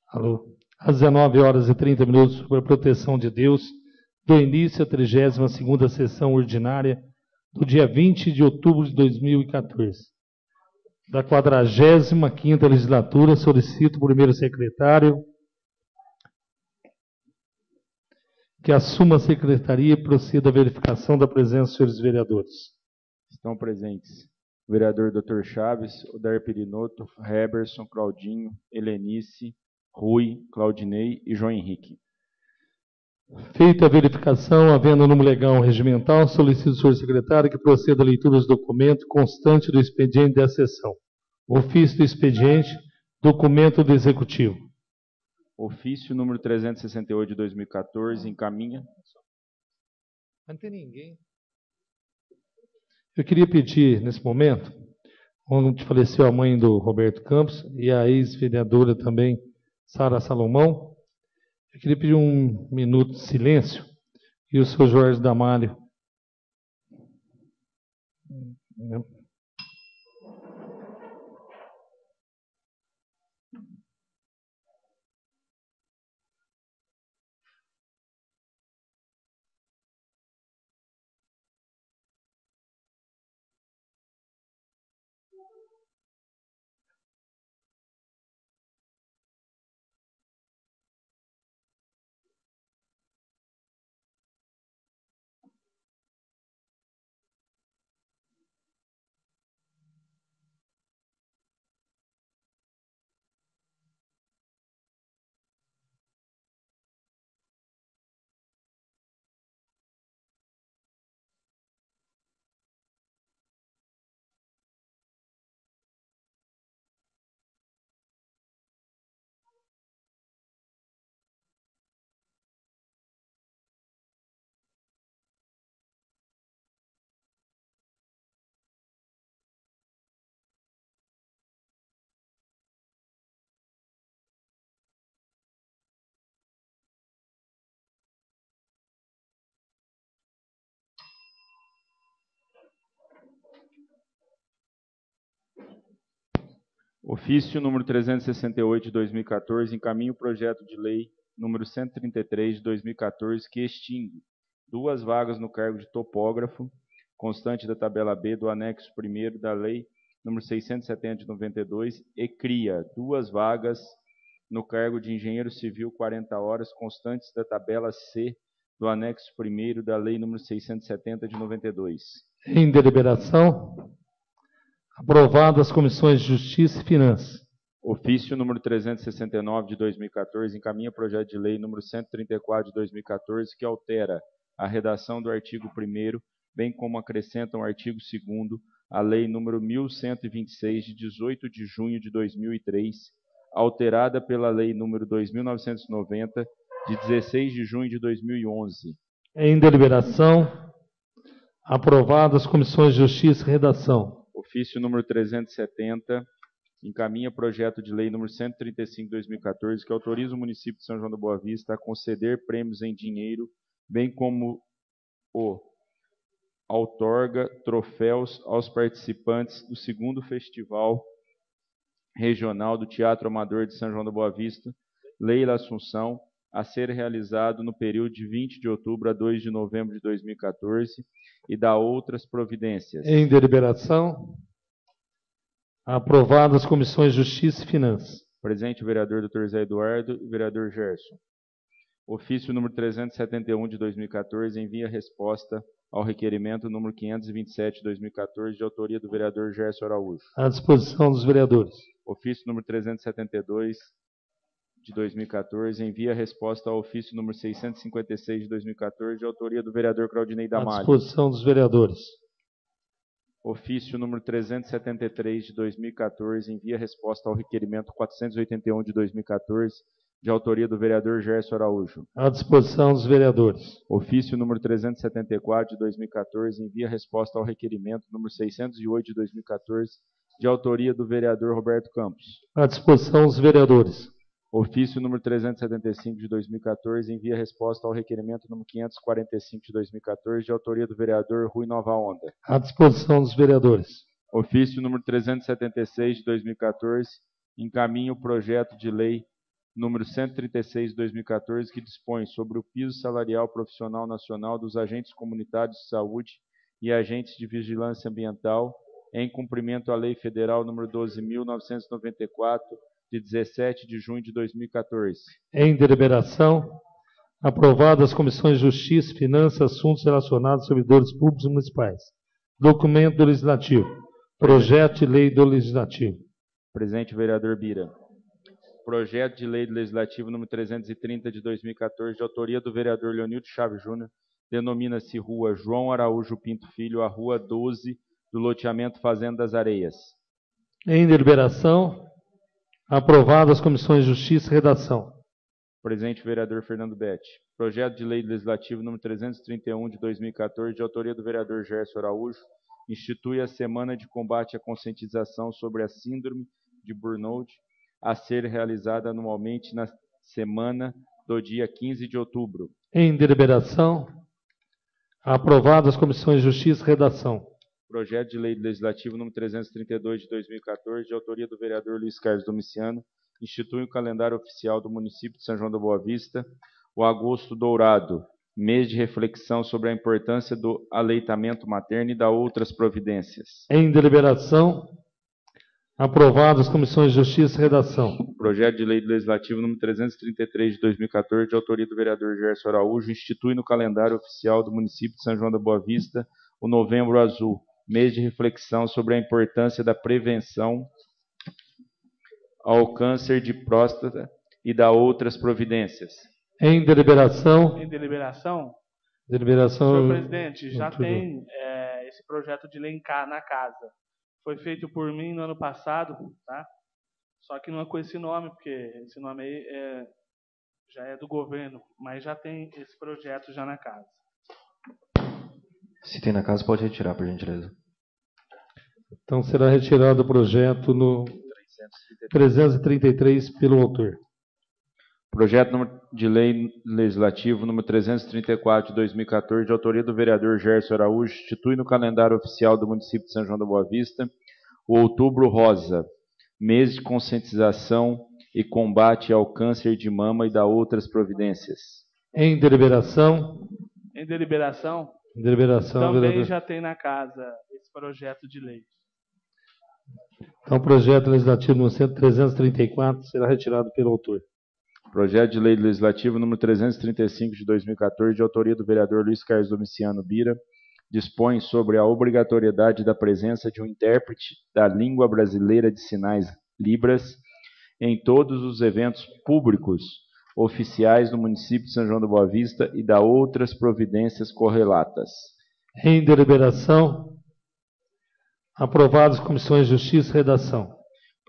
Alô. Às 19h30, sobre a proteção de Deus, do início à 32ª sessão ordinária do dia 20 de outubro de 2014. Da 45ª legislatura, solicito o primeiro secretário que assuma a secretaria e proceda à verificação da presença dos senhores vereadores. Estão presentes o vereador Dr. Chaves, Odair Perinoto, Heberson, Claudinho, Helenice, Rui, Claudinei e João Henrique. Feita a verificação, havendo número legal regimental, solicito ao senhor secretário que proceda à leitura dos documentos constantes do expediente da sessão. Ofício do expediente, documento do Executivo. Ofício número 368 de 2014, encaminha. Não tem ninguém. Eu queria pedir, nesse momento, onde faleceu a mãe do Roberto Campos e a ex-vereadora também, Sara Salomão, eu queria pedir um minuto de silêncio e o senhor Jorge Damário. Ofício número 368 de 2014, encaminha o projeto de lei número 133 de 2014, que extingue 2 vagas no cargo de topógrafo, constante da tabela B do anexo 1º da lei número 670 de 92, e cria 2 vagas no cargo de engenheiro civil 40 horas, constantes da tabela C do anexo 1º da lei número 670 de 92. Em deliberação. Aprovado as comissões de Justiça e Finanças. Ofício número 369 de 2014, encaminha projeto de lei número 134 de 2014, que altera a redação do artigo 1º, bem como acrescenta um artigo 2º à lei número 1126 de 18 de junho de 2003, alterada pela lei número 2990 de 16 de junho de 2011. Em deliberação. Aprovado as comissões de Justiça e Redação. Ofício número 370, encaminha projeto de lei número 135 de 2014, que autoriza o município de São João da Boa Vista a conceder prêmios em dinheiro, bem como outorga troféus aos participantes do 2º Festival Regional do Teatro Amador de São João da Boa Vista, Leila Assunção, a ser realizado no período de 20 de outubro a 2 de novembro de 2014, e da outras providências. Em deliberação. Aprovadas as comissões de Justiça e Finanças. Presente o vereador Dr. Zé Eduardo e o vereador Gerson. Ofício número 371 de 2014 envia resposta ao requerimento número 527 de 2014, de autoria do vereador Gerson Araújo. À disposição dos vereadores. Ofício número 372 de 2014 envia resposta ao ofício número 656 de 2014, de autoria do vereador Claudinei Damalho. À disposição dos vereadores. Ofício número 373 de 2014 envia resposta ao requerimento 481 de 2014, de autoria do vereador Gerson Araújo. À disposição dos vereadores. Ofício número 374 de 2014 envia resposta ao requerimento número 608 de 2014, de autoria do vereador Roberto Campos. À disposição dos vereadores. Ofício número 375 de 2014 envia resposta ao requerimento número 545 de 2014, de autoria do vereador Rui Nova Onda. À disposição dos vereadores. Ofício número 376 de 2014 encaminha o projeto de lei número 136 de 2014, que dispõe sobre o piso salarial profissional nacional dos agentes comunitários de saúde e agentes de vigilância ambiental, em cumprimento à Lei Federal número 12.994, de 17 de junho de 2014. Em deliberação, aprovado as comissões de Justiça, Finanças, Assuntos Relacionados aos Servidores Públicos Municipais. Documento do Legislativo. Projeto de Lei do Legislativo. Presente o vereador Bira. Projeto de Lei do Legislativo número 330 de 2014, de autoria do vereador Leonildo Chaves Júnior, denomina-se Rua João Araújo Pinto Filho, a Rua 12 do loteamento Fazenda das Areias. Em deliberação, aprovado as comissões de Justiça e Redação. Presente o vereador Fernando Betti. Projeto de Lei Legislativo número 331 de 2014, de autoria do vereador Gerson Araújo, institui a Semana de Combate à Conscientização sobre a Síndrome de Burnout, a ser realizada anualmente na semana do dia 15 de outubro. Em deliberação, aprovado as comissões de Justiça e Redação. Projeto de Lei Legislativo número 332 de 2014, de autoria do vereador Luiz Carlos Domiciano, institui o calendário oficial do município de São João da Boa Vista, o Agosto Dourado, mês de reflexão sobre a importância do aleitamento materno e da outras providências. Em deliberação, aprovado as comissões de Justiça e Redação. Projeto de Lei Legislativo número 333 de 2014, de autoria do vereador Gerson Araújo, institui no calendário oficial do município de São João da Boa Vista o Novembro Azul, mês de reflexão sobre a importância da prevenção ao câncer de próstata e da outras providências. Em deliberação. Em deliberação. Deliberação. Senhor presidente, já tem esse projeto de lei na casa. Foi feito por mim no ano passado, tá? Só que não é com esse nome, porque esse nome aí já é do governo, mas já tem esse projeto já na casa. Se tem na casa, pode retirar, por gentileza. Então será retirado o projeto no 333 pelo autor. Projeto de Lei Legislativo número 334 de 2014, de autoria do vereador Gerson Araújo, institui no calendário oficial do município de São João da Boa Vista o Outubro Rosa, mês de conscientização e combate ao câncer de mama e da outras providências. Em deliberação. Em deliberação. Em deliberação. Também vereador. já tem na casa esse projeto de lei. Então o projeto legislativo número 334 será retirado pelo autor. Projeto de Lei Legislativo número 335 de 2014, de autoria do vereador Luiz Carlos Domiciano Bira, dispõe sobre a obrigatoriedade da presença de um intérprete da língua brasileira de sinais Libras em todos os eventos públicos oficiais do município de São João da Boa Vista e da outras providências correlatas. Em deliberação, aprovadas comissões de Justiça e Redação.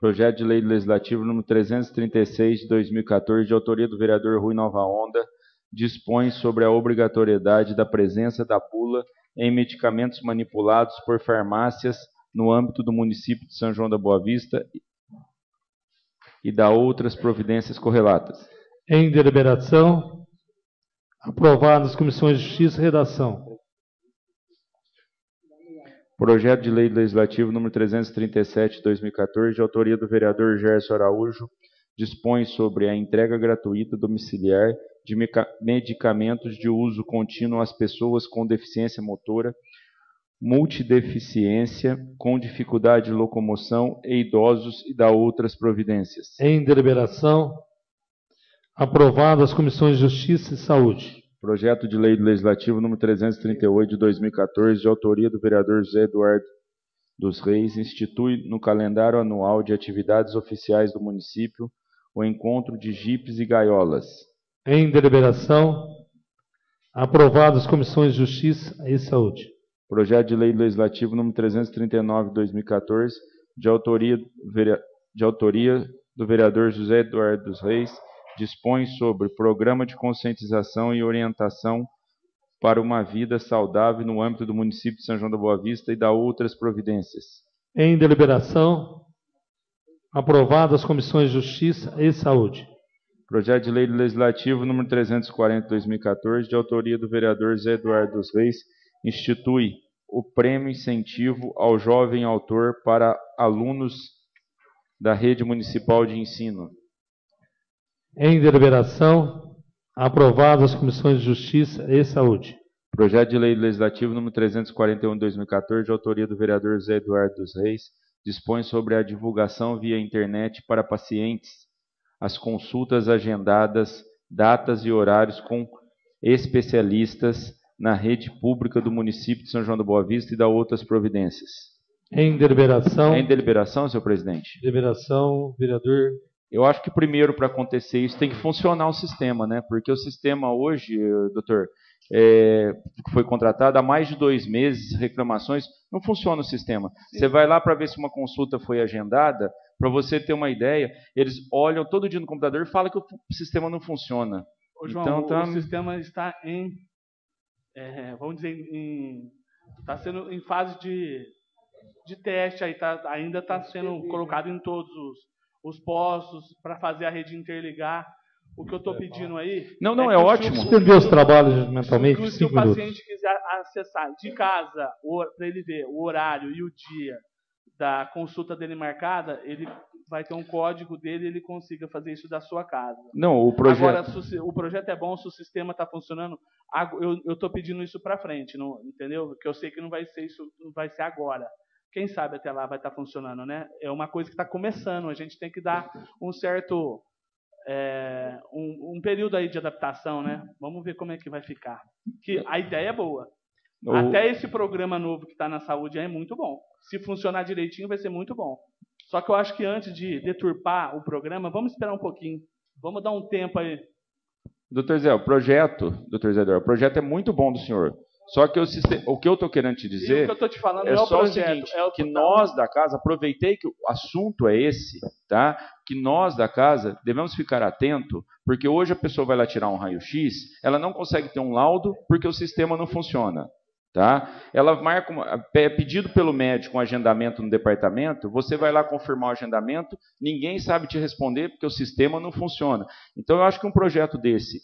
Projeto de Lei Legislativo número 336 de 2014, de autoria do vereador Rui Nova Onda, dispõe sobre a obrigatoriedade da presença da bula em medicamentos manipulados por farmácias no âmbito do município de São João da Boa Vista e da outras providências correlatas. Em deliberação, aprovadas comissões de Justiça e Redação. Projeto de Lei Legislativo número 337 de 2014, de autoria do vereador Gerson Araújo, dispõe sobre a entrega gratuita domiciliar de medicamentos de uso contínuo às pessoas com deficiência motora, multideficiência, com dificuldade de locomoção e idosos e da outras providências. Em deliberação, aprovadas as comissões de Justiça e Saúde. Projeto de Lei Legislativo número 338 de 2014, de autoria do vereador José Eduardo dos Reis, institui no calendário anual de atividades oficiais do município o encontro de jipes e gaiolas. Em deliberação, aprovadas as comissões de Justiça e Saúde. Projeto de Lei Legislativo número 339 de 2014, de autoria do vereador José Eduardo dos Reis, dispõe sobre programa de conscientização e orientação para uma vida saudável no âmbito do município de São João da Boa Vista e da outras providências. Em deliberação, aprovadas as comissões de Justiça e Saúde. Projeto de Lei Legislativo número 340 de 2014, de autoria do vereador José Eduardo dos Reis, institui o Prêmio Incentivo ao Jovem Autor para alunos da Rede Municipal de Ensino. Em deliberação, aprovado as comissões de Justiça e Saúde. Projeto de Lei Legislativo número 341 de 2014, de autoria do vereador José Eduardo dos Reis, dispõe sobre a divulgação via internet para pacientes, as consultas agendadas, datas e horários com especialistas na rede pública do município de São João da Boa Vista e da outras providências. Em deliberação. Em deliberação, senhor presidente. Deliberação, vereador. Eu acho que primeiro, para acontecer isso, tem que funcionar o sistema, né? Porque o sistema hoje, doutor, que foi contratado há mais de 2 meses, reclamações, não funciona o sistema. Sim. Você vai lá para ver se uma consulta foi agendada, para você ter uma ideia, eles olham todo dia no computador e falam que o sistema não funciona. Ô, João, então, o sistema está em, vamos dizer, está sendo em fase de teste, aí ainda está sendo colocado em todos os postos para fazer a rede interligar. O que eu estou pedindo aí... Não, é ótimo. Suspender os trabalhos mentalmente. Se o paciente quiser acessar de casa, para ele ver o horário e o dia da consulta dele marcada, ele vai ter um código dele e ele consiga fazer isso da sua casa. Não, o projeto... Agora, o projeto é bom, se o sistema está funcionando, eu estou pedindo isso para frente, não, entendeu? Porque eu sei que não vai ser isso, não vai ser agora. Quem sabe até lá vai estar funcionando, né? É uma coisa que está começando, a gente tem que dar um certo... um período aí de adaptação, né? Vamos ver como é que vai ficar. Que a ideia é boa. Até esse programa novo que está na saúde é muito bom. Se funcionar direitinho, vai ser muito bom. Só que eu acho que antes de deturpar o programa, vamos esperar um pouquinho. Vamos dar um tempo aí. Doutor Zé, o projeto é muito bom do senhor. Só que o que eu estou querendo te dizer o que eu tô te falando é não só o projeto, o seguinte, que nós da casa, aproveitei que o assunto é esse, tá? Que nós da casa devemos ficar atento, porque hoje a pessoa vai lá tirar um raio-x, ela não consegue ter um laudo porque o sistema não funciona. Tá? Ela marca, pedido pelo médico um agendamento no departamento, você vai lá confirmar o agendamento, ninguém sabe te responder porque o sistema não funciona. Então eu acho que um projeto desse,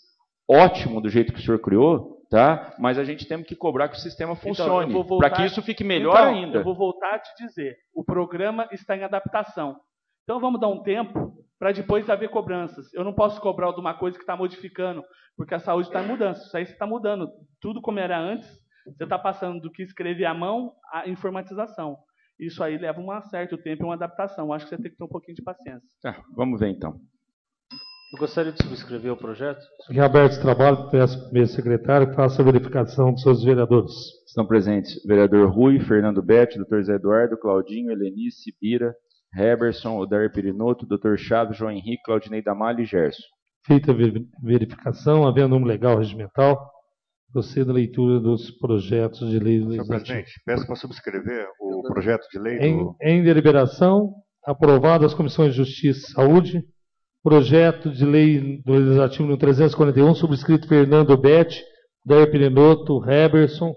ótimo do jeito que o senhor criou, tá? Mas a gente tem que cobrar que o sistema funcione, para que isso fique melhor ainda. Eu vou voltar a te dizer, o programa está em adaptação. Então vamos dar um tempo para depois haver cobranças. Eu não posso cobrar de uma coisa que está modificando, porque a saúde está em mudança, isso aí está mudando. Tudo como era antes, você está passando do que escrever à mão à informatização. Isso aí leva um certo tempo e uma adaptação. Acho que você tem que ter um pouquinho de paciência. Vamos ver então. Eu gostaria de subscrever o projeto. Em aberto esse trabalho, peço ao primeiro secretário que faça a verificação dos seus vereadores. Estão presentes vereador Rui, Fernando Betti, doutor Zé Eduardo, Claudinho, Helenice, Bira, Heberson, Odair Pirinoto, doutor Chaves, João Henrique, Claudinei Damalho e Gerson. Feita a verificação, havendo um legal regimental, proceda a leitura dos projetos de lei legislativa. Senhor presidente, peço para subscrever o projeto de lei Em deliberação, aprovado as comissões de Justiça e Saúde, projeto de lei do Legislativo no 341, subscrito Fernando Betti, Odair Pirinoto, Heberson.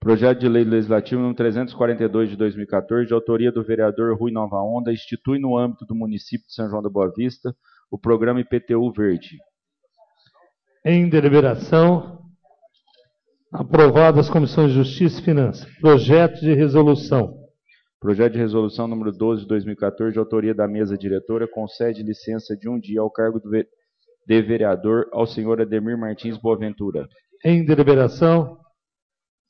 Projeto de Lei Legislativo número 342 de 2014, de autoria do vereador Rui Nova Onda, institui no âmbito do município de São João da Boa Vista o programa IPTU Verde. Em deliberação, aprovado as comissões de Justiça e Finanças. Projeto de resolução. Projeto de resolução número 12 de 2014, de autoria da mesa diretora, concede licença de 1 dia ao cargo de vereador ao senhor Ademir Martins Boaventura. Em deliberação,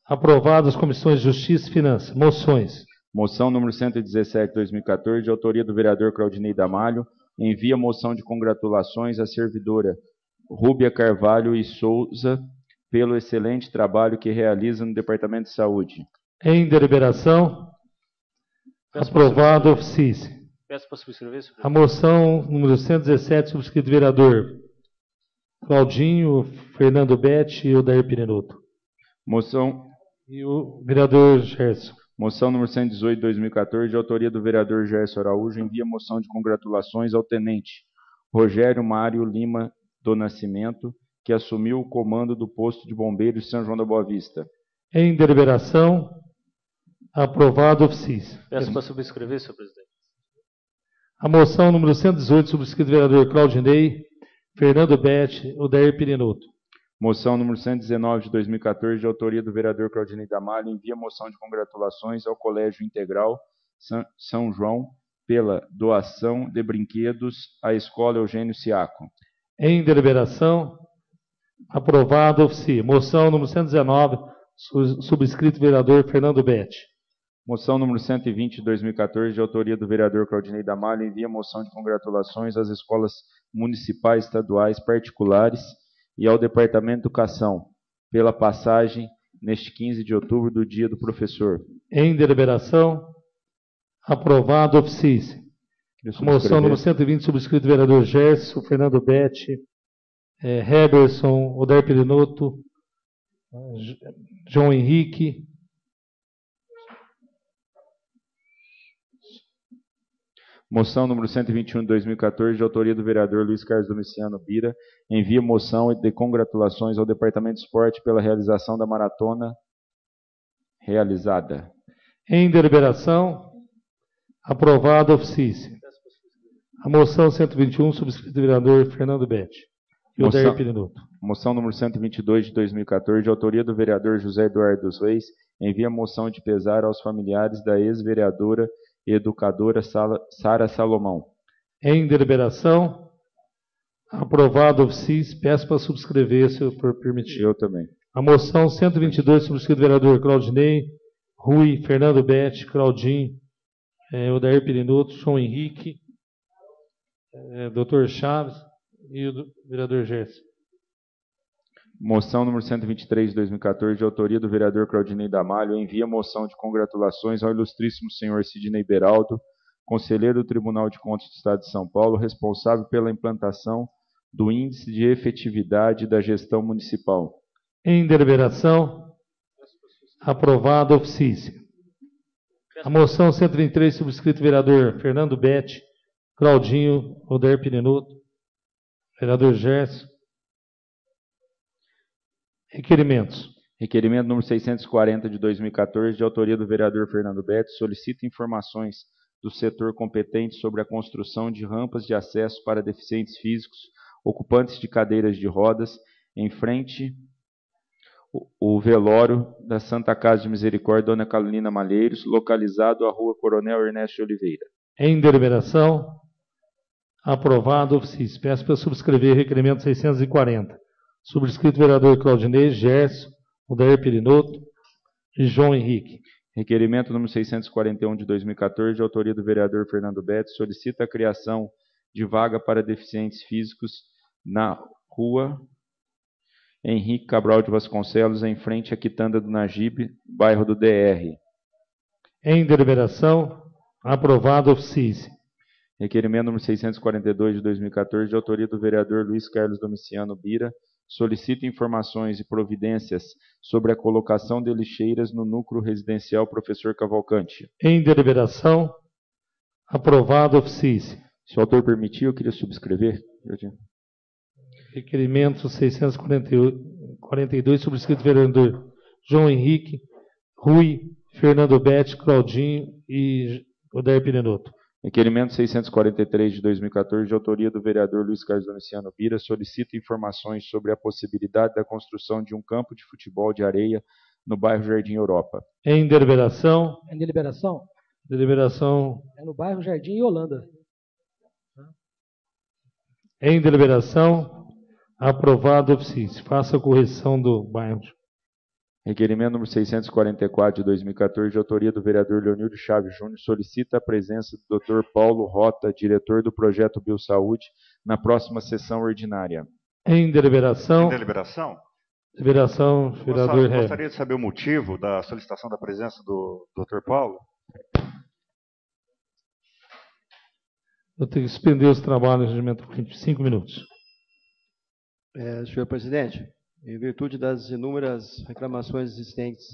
aprovado as comissões de Justiça e Finanças. Moções. Moção número 117 de 2014, de autoria do vereador Claudinei Damalho, envia moção de congratulações à servidora Rúbia Carvalho e Souza pelo excelente trabalho que realiza no Departamento de Saúde. Em deliberação, aprovado oficiis. Peço para subscrever. A moção número 117, subscrito vereador Claudinho, Fernando Betti e Odair Pirinoto. Moção. E o vereador Gerson. Moção número 118 de 2014, de autoria do vereador Gerson Araújo, envia moção de congratulações ao tenente Rogério Mário Lima do Nascimento, que assumiu o comando do posto de bombeiros de São João da Boa Vista. Em deliberação, aprovado oficiis. Peço para subscrever, senhor presidente. A moção número 118, subscrito vereador Claudinei, Fernando Betti, Odair Pirinoto. Moção número 119 de 2014, de autoria do vereador Claudinei Damalho, envia moção de congratulações ao Colégio Integral São João pela doação de brinquedos à Escola Eugênio Siaco. Em deliberação, aprovado, oficie. Moção número 119, subscrito vereador Fernando Betti. Moção número 120 de 2014, de autoria do vereador Claudinei Damalho, envia moção de congratulações às escolas municipais, estaduais, particulares e ao Departamento de Educação pela passagem neste 15 de outubro do Dia do Professor. Em deliberação, aprovado, oficie. Moção número 120, subscrito vereador Gerson, Fernando Betti, Heberson, Odair Perinotto, João Henrique. Moção número 121 de 2014, de autoria do vereador Luiz Carlos Domiciano Bira, envia moção de congratulações ao Departamento de Esporte pela realização da maratona realizada. Em deliberação, aprovado, oficie. A moção 121, subscrito vereador Fernando Betti e Odair Perinotto. Moção número 122 de 2014, de autoria do vereador José Eduardo dos Reis, envia moção de pesar aos familiares da ex-vereadora e educadora Sara Salomão. Em deliberação, aprovado, oficie. Peço para subscrever, se eu for permitir. Eu também. A moção 122, subscrito vereador Claudinei, Rui, Fernando Betti, Claudinho, Odair Perinotto, João Henrique, Dr. Chaves e o vereador Gerson. Moção número 123 de 2014, de autoria do vereador Claudinei Damalho, envia moção de congratulações ao ilustríssimo senhor Sidney Beraldo, conselheiro do Tribunal de Contas do Estado de São Paulo, responsável pela implantação do Índice de Efetividade da Gestão Municipal. Em deliberação, aprovado, oficie. A moção 123, subscrito vereador Fernando Betti, Claudinho, Odair Perinotto, vereador Gerson. Requerimentos. Requerimento número 640 de 2014, de autoria do vereador Fernando Betti, solicita informações do setor competente sobre a construção de rampas de acesso para deficientes físicos, ocupantes de cadeiras de rodas, em frente ao velório da Santa Casa de Misericórdia Dona Carolina Malheiros, localizado à Rua Coronel Ernesto de Oliveira. Em deliberação, aprovado, oficie. Peço para subscrever requerimento 640. Subscrito vereador Claudinei, Gerson, Odair Perinotto e João Henrique. Requerimento número 641 de 2014, de autoria do vereador Fernando Betti, solicita a criação de vaga para deficientes físicos na Rua Henrique Cabral de Vasconcelos, em frente à Quitanda do Nagibe, bairro do DR. Em deliberação, aprovado, oficie. Requerimento número 642 de 2014, de autoria do vereador Luiz Carlos Domiciano Bira, solicita informações e providências sobre a colocação de lixeiras no núcleo residencial Professor Cavalcante. Em deliberação, aprovado, oficie. Se o autor permitir, eu queria subscrever. Requerimento 642, subscrito vereador João Henrique, Rui, Fernando Betti, Claudinho e Odair Perinotto. Requerimento 643 de 2014, de autoria do vereador Luiz Carlos Domiciano Bira, solicita informações sobre a possibilidade da construção de um campo de futebol de areia no bairro Jardim Europa. Em deliberação. Em deliberação? Deliberação. É no bairro Jardim e Holanda. Em deliberação, aprovado, oficie. Faça a correção do bairro. Requerimento número 644 de 2014, de autoria do vereador Leonildo Chaves Júnior, solicita a presença do Dr. Paulo Rota, diretor do projeto Biosaúde, na próxima sessão ordinária. Em deliberação. Em deliberação? Deliberação, vereador Heber. Gostaria de saber o motivo da solicitação da presença do Dr. Paulo? Eu tenho que suspender os trabalhos de regimento 5 minutos. Senhor presidente, em virtude das inúmeras reclamações existentes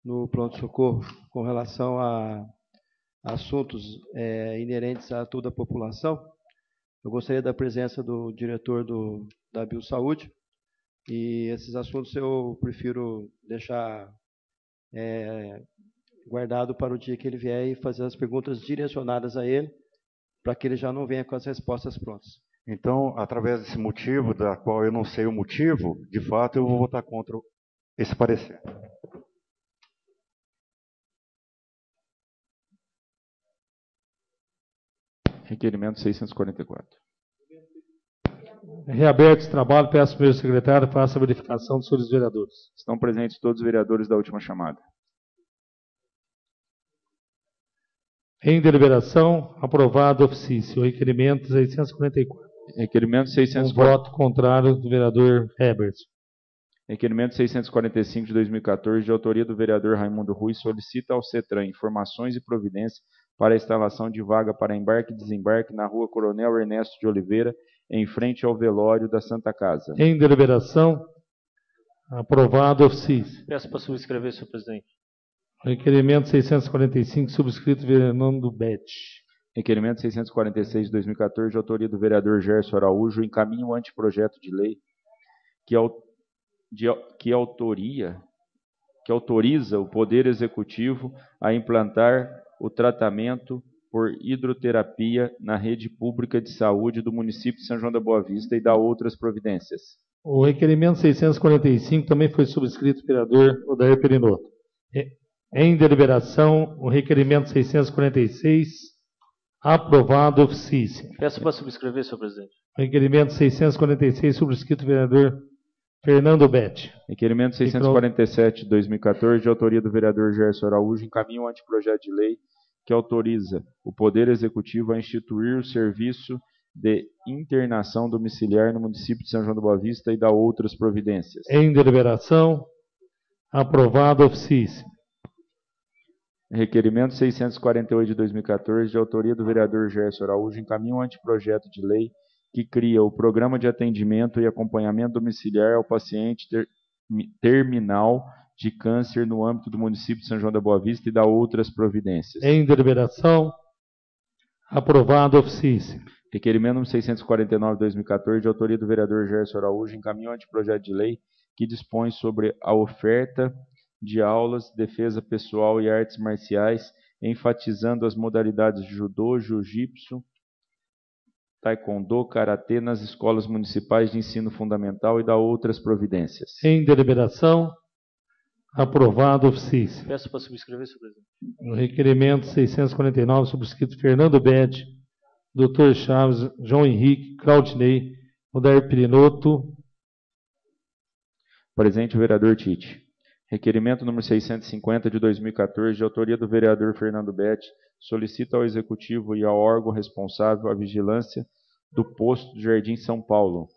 no pronto-socorro com relação a assuntos inerentes a toda a população, eu gostaria da presença do diretor da Biosaúde, e esses assuntos eu prefiro deixar guardado para o dia que ele vier e fazer as perguntas direcionadas a ele, para que ele já não venha com as respostas prontas. Então, através desse motivo, da qual eu não sei o motivo, de fato eu vou votar contra esse parecer. Requerimento 644. Reaberto esse trabalho, peço ao primeiro secretário faça a verificação dos senhores vereadores. Estão presentes todos os vereadores da última chamada. Em deliberação, aprovado ofício. Requerimento 644. Requerimento Um 644. voto contrário do vereador Herbert. Requerimento 645 de 2014, de autoria do vereador Raimundo Rui, solicita ao CETRAN informações e providências para a instalação de vaga para embarque e desembarque na rua Coronel Ernesto de Oliveira, em frente ao velório da Santa Casa. Em deliberação, aprovado ofício. Peço para subscrever, senhor presidente. Requerimento 645, subscrito Fernando Betti. Requerimento 646 de 2014, de autoria do vereador Gerson Araújo, encaminha o anteprojeto de lei que autoriza o Poder Executivo a implantar o tratamento por hidroterapia na rede pública de saúde do município de São João da Boa Vista e da outras providências. O requerimento 645 também foi subscrito pelo vereador Odair Perinotto. Em deliberação, o requerimento 646, aprovado ofício. Peço para subscrever, senhor presidente. Requerimento 646, subscrito pelo vereador Fernando Betti. Requerimento 647 de 2014, de autoria do vereador Gerson Araújo, encaminha um anteprojeto de lei que autoriza o Poder Executivo a instituir o serviço de internação domiciliar no município de São João da Boa Vista e da outras providências. Em deliberação, aprovado ofício. Requerimento 648 de 2014, de autoria do vereador Gerson Araújo, encaminha um anteprojeto de lei que cria o Programa de Atendimento e Acompanhamento Domiciliar ao Paciente Terminal de Câncer no âmbito do município de São João da Boa Vista e da outras providências. Em deliberação, aprovado ofício. Requerimento número 649 de 2014, de autoria do vereador Gerson Araújo, encaminha um anteprojeto de lei que dispõe sobre a oferta de aulas de defesa pessoal e artes marciais, enfatizando as modalidades de judô, jiu-jitsu, taekwondo, karatê nas escolas municipais de ensino fundamental e da outras providências. Em deliberação, aprovado ofício. Peço para subscrever, senhor presidente. No requerimento 649, subscrito Fernando Betti, Dr. Chaves, João Henrique, Claudinei, Odair Perinotto. Presente o vereador Tite. Requerimento número 650 de 2014, de autoria do vereador Fernando Betti, solicita ao Executivo e ao órgão responsável a vigilância do posto do Jardim São Paulo.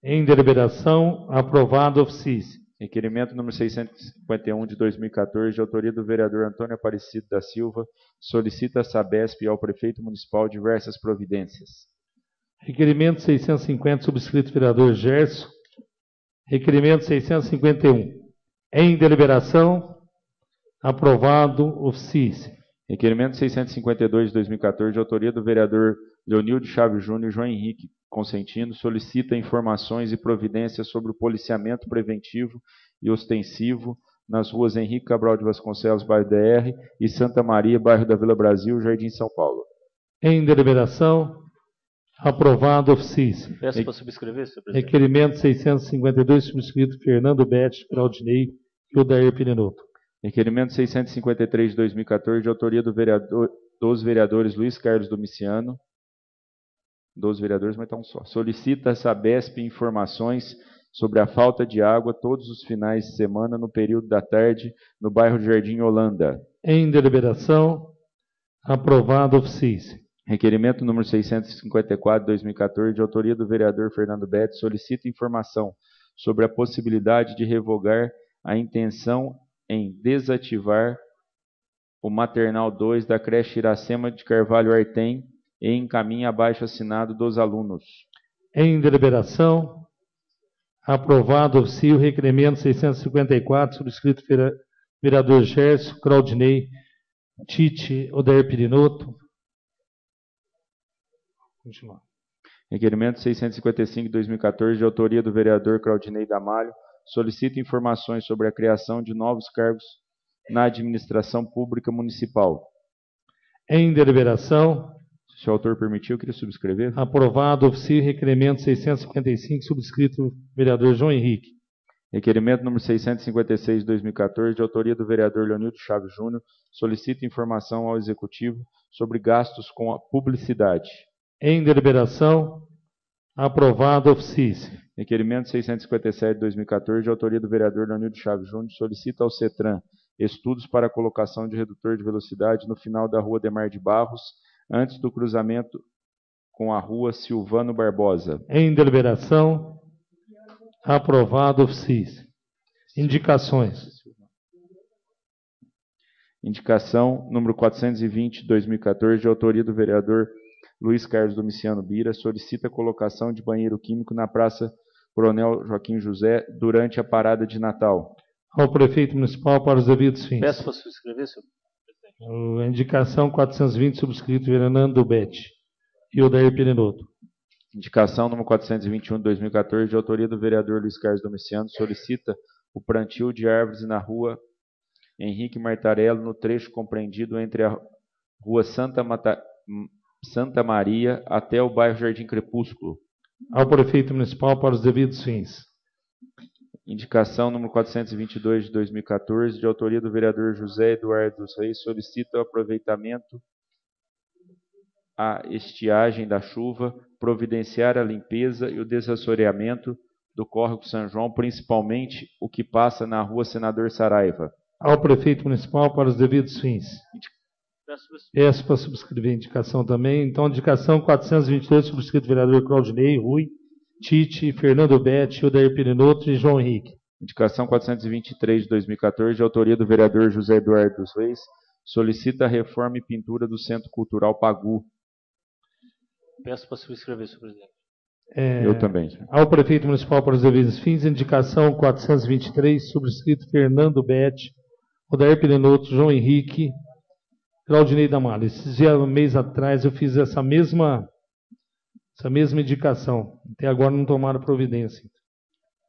Em deliberação, aprovado ofício. Requerimento número 651 de 2014, de autoria do vereador Antônio Aparecido da Silva, solicita à Sabesp e ao prefeito municipal diversas providências. Requerimento 650, subscrito vereador Gerson. Requerimento 651. Em deliberação, aprovado ofício. Requerimento 652 de 2014, de autoria do vereador Leonildo Chaves Júnior e João Henrique Consentino, solicita informações e providências sobre o policiamento preventivo e ostensivo nas ruas Henrique Cabral de Vasconcelos, bairro DR, e Santa Maria, bairro da Vila Brasil, Jardim São Paulo. Em deliberação, aprovado ofício. Peço para subscrever, senhor presidente. Requerimento 652, subscrito Fernando Betti, Claudinei e Odair Perinotto. Requerimento 653 de 2014, de autoria dos vereadores Luiz Carlos Domiciano, dos vereadores, mas está um só. Solicita a Sabesp informações sobre a falta de água todos os finais de semana no período da tarde no bairro de Jardim Holanda. Em deliberação, aprovado ofício. Requerimento número 654 de 2014, de autoria do vereador Fernando Betti, solicita informação sobre a possibilidade de revogar a intenção em desativar o Maternal 2 da creche Iracema de Carvalho Artem e encaminha abaixo assinado dos alunos. Em deliberação, aprovado ofício, requerimento 654, subscrito vereador Gerson, Claudinei, Tite, Odair Perinotto. Continuar. Requerimento 655 de 2014, de autoria do vereador Claudinei Damalho, solicita informações sobre a criação de novos cargos na administração pública municipal. Em deliberação, se o autor permitiu, eu queria subscrever. Aprovado ofício, requerimento 655, subscrito vereador João Henrique. Requerimento número 656 de 2014, de autoria do vereador Leonildo Chaves Júnior, solicita informação ao Executivo sobre gastos com a publicidade. Em deliberação, aprovado ofício. Requerimento 657 de 2014, de autoria do vereador Leonildo Chaves Júnior, solicita ao CETRAN estudos para a colocação de redutor de velocidade no final da rua Demar de Barros, antes do cruzamento com a rua Silvano Barbosa. Em deliberação, aprovado ofício. Indicações. Indicação número 420 de 2014, de autoria do vereador Luiz Carlos Domiciano Bira, solicita a colocação de banheiro químico na Praça Coronel Joaquim José durante a parada de Natal. Ao prefeito municipal para os devidos fins. Peço para subscrever, senhor presidente. A indicação 420, subscrito Fernando Betti e Odair Perinotto. Indicação número 421 de 2014, de autoria do vereador Luiz Carlos Domiciano, solicita o plantio de árvores na rua Henrique Martarello, no trecho compreendido entre a rua Santa Maria até o bairro Jardim Crepúsculo. Ao prefeito municipal para os devidos fins. Indicação número 422 de 2014, de autoria do vereador José Eduardo dos Reis, solicita o aproveitamento a estiagem da chuva, providenciar a limpeza e o desassoreamento do córrego São João, principalmente o que passa na rua Senador Saraiva. Ao prefeito municipal para os devidos fins. Peço para subscrever a indicação também. Então, indicação 422, subscrito vereador Claudinei, Rui, Tite, Fernando Betti, Odair Perinotto e João Henrique. Indicação 423 de 2014, de autoria do vereador José Eduardo dos Reis, solicita a reforma e pintura do Centro Cultural Pagu. Peço para subscrever, senhor presidente. Eu também. Ao prefeito municipal para os devidos fins, indicação 423, subscrito Fernando Betti, Odair Perinotto, João Henrique, Claudinei Damali. Esses dias, um mês atrás, eu fiz essa mesma indicação. Até agora não tomaram providência.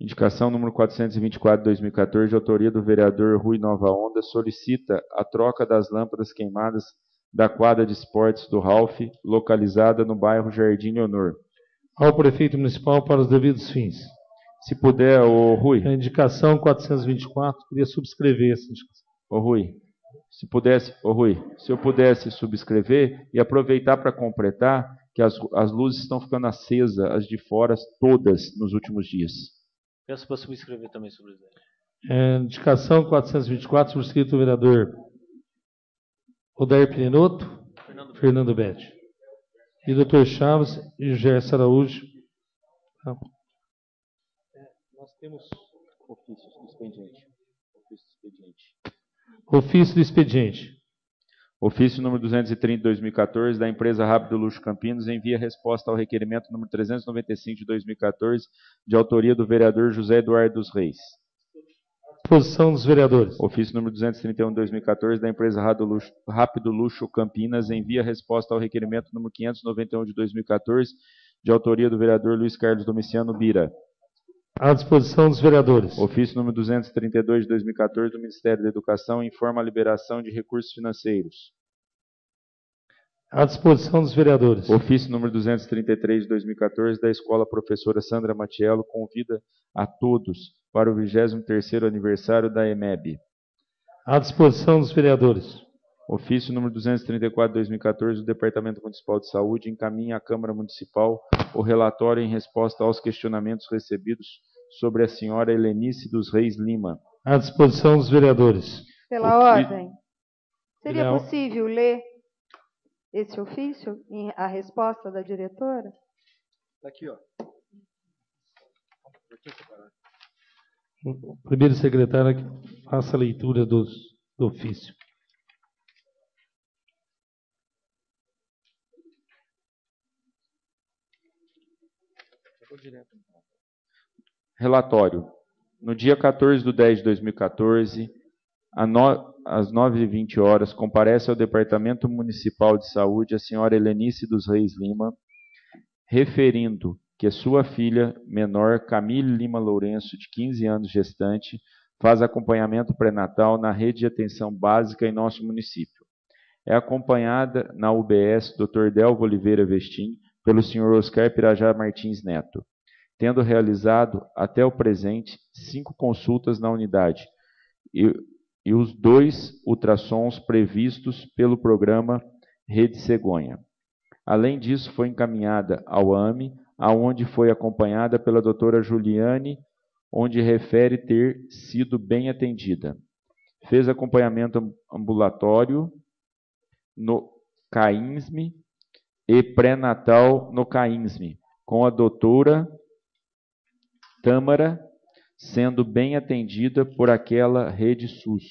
Indicação número 424 de 2014, de autoria do vereador Rui Nova Onda, solicita a troca das lâmpadas queimadas da quadra de esportes do Ralph, localizada no bairro Jardim Leonor. Ao prefeito municipal para os devidos fins. Se puder, ô Rui. A indicação 424, queria subscrever essa indicação. Ô Rui, se eu pudesse subscrever e aproveitar para completar que as luzes estão ficando acesas, as de fora, todas nos últimos dias. Peço para subscrever também, senhor presidente. Indicação 424, subscrito o vereador Odair Perinotto, Fernando Betti. E doutor Chaves e Gerson Araújo. Nós temos ofícios do expediente. Ofício do expediente. Ofício número 230 de 2014, da empresa Rápido Luxo Campinas, envia resposta ao requerimento número 395 de 2014, de autoria do vereador José Eduardo dos Reis. Disposição dos vereadores. Ofício número 231 de 2014, da empresa Rápido Luxo Campinas, envia resposta ao requerimento número 591 de 2014, de autoria do vereador Luiz Carlos Domiciano Bira. À disposição dos vereadores. Ofício número 232 de 2014 do Ministério da Educação informa a liberação de recursos financeiros. À disposição dos vereadores. Ofício número 233 de 2014 da Escola Professora Sandra Matiello convida a todos para o 23º aniversário da EMEB. À disposição dos vereadores. Ofício número 234 de 2014 do Departamento Municipal de Saúde encaminha à Câmara Municipal o relatório em resposta aos questionamentos recebidos sobre a senhora Helenice dos Reis Lima. À disposição dos vereadores. Pela ordem, seria possível ler esse ofício, a resposta da diretora? Está aqui, ó. O primeiro secretário que faça a leitura do ofício. Relatório. No dia 14 de 10 de 2014, às 9h20, comparece ao Departamento Municipal de Saúde a senhora Helenice dos Reis Lima, referindo que sua filha menor, Camille Lima Lourenço, de 15 anos gestante, faz acompanhamento pré-natal na rede de atenção básica em nosso município. É acompanhada na UBS Dr. Delvo Oliveira Vestim pelo Sr. Oscar Pirajá Martins Neto. tendo realizado, até o presente, 5 consultas na unidade e os 2 ultrassons previstos pelo programa Rede Cegonha. Além disso, foi encaminhada ao AME, aonde foi acompanhada pela doutora Juliane, onde refere ter sido bem atendida. Fez acompanhamento ambulatório no CAINSME e pré-natal no CAINSME, com a doutora Tâmara, sendo bem atendida por aquela rede SUS.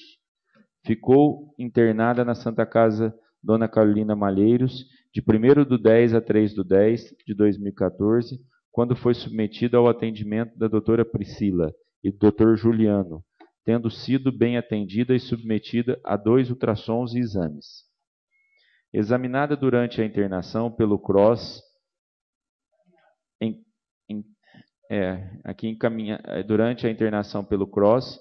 Ficou internada na Santa Casa Dona Carolina Malheiros, de 1º/10 a 3/10 de 2014, quando foi submetida ao atendimento da doutora Priscila e do doutor Juliano, tendo sido bem atendida e submetida a 2 ultrassons e exames. Examinada durante a internação pelo CROSS, durante a internação pelo CROSS,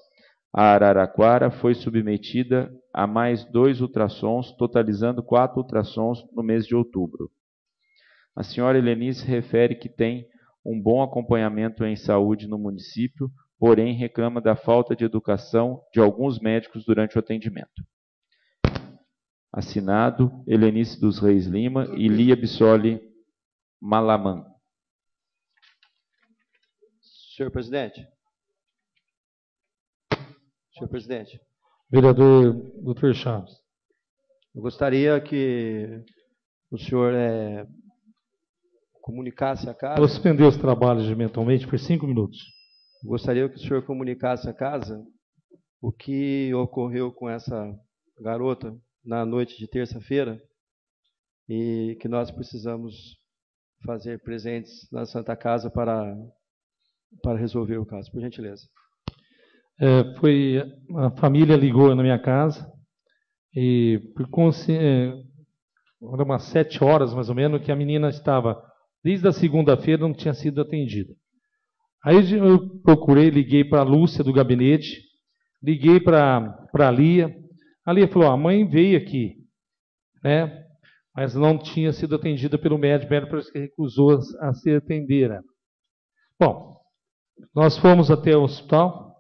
a Araraquara foi submetida a mais 2 ultrassons, totalizando 4 ultrassons no mês de outubro. A senhora Helenice refere que tem um bom acompanhamento em saúde no município, porém reclama da falta de educação de alguns médicos durante o atendimento. Assinado Helenice dos Reis Lima e Lia Bissoli Malaman. Senhor presidente. Senhor presidente. Vereador Dr. Chaves. Eu gostaria que o senhor comunicasse à casa... Vou suspender os trabalhos mentalmente por 5 minutos. Gostaria que o senhor comunicasse à casa o que ocorreu com essa garota na noite de terça-feira e que nós precisamos fazer presentes na Santa Casa para resolver o caso, por gentileza. A família ligou na minha casa e era umas 7 horas mais ou menos que a menina estava, desde a segunda-feira, não tinha sido atendida. Aí eu procurei, liguei para a Lúcia do gabinete, liguei para a Lia. A Lia falou, a mãe veio aqui, né? Mas não tinha sido atendida pelo médico, o médico recusou a se atender. Né? Bom, nós fomos até o hospital.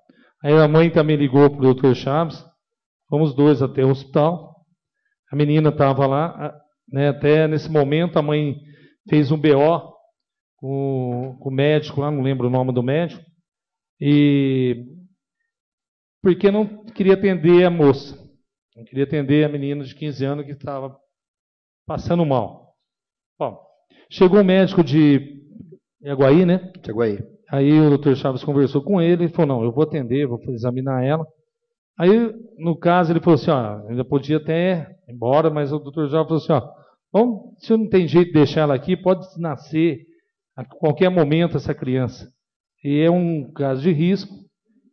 Aí a mãe também ligou para o Dr. Chaves, fomos 2 até o hospital, a menina estava lá, né, até nesse momento a mãe fez um BO com o médico lá, não lembro o nome do médico, porque não queria atender a moça, não queria atender a menina de 15 anos que estava passando mal. Bom, chegou um médico de Iguaí, né? De Iguaí. Aí o Dr. Chaves conversou com ele e falou, não, eu vou atender, vou examinar ela. Aí, no caso, ele falou assim, ó, ainda podia até ir embora, mas o Dr. Chaves falou assim, ó, bom, se não tem jeito de deixar ela aqui, pode nascer a qualquer momento essa criança. E é um caso de risco.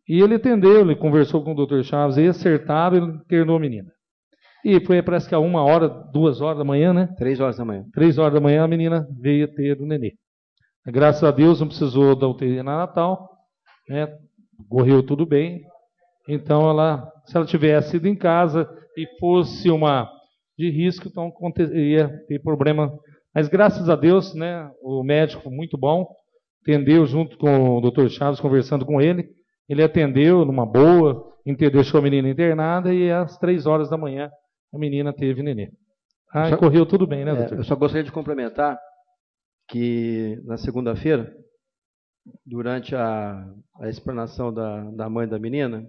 E ele atendeu, ele conversou com o Dr. Chaves, e acertaram, ele internou a menina. E foi, parece que a 1 hora, 2 horas da manhã, né? 3 horas da manhã. 3 horas da manhã a menina veio ter o nenê. Graças a Deus não precisou da UTI na Natal, né? Correu tudo bem. Então, se ela tivesse ido em casa e fosse uma de risco, então ia ter problema. Mas graças a Deus, né? O médico foi muito bom, atendeu junto com o Dr. Chaves, conversando com ele. Ele atendeu numa boa, deixou a menina internada e às 3 horas da manhã a menina teve nenê. E correu tudo bem, né, doutor? Eu só gostaria de complementar que na segunda-feira, durante a explanação da mãe da menina,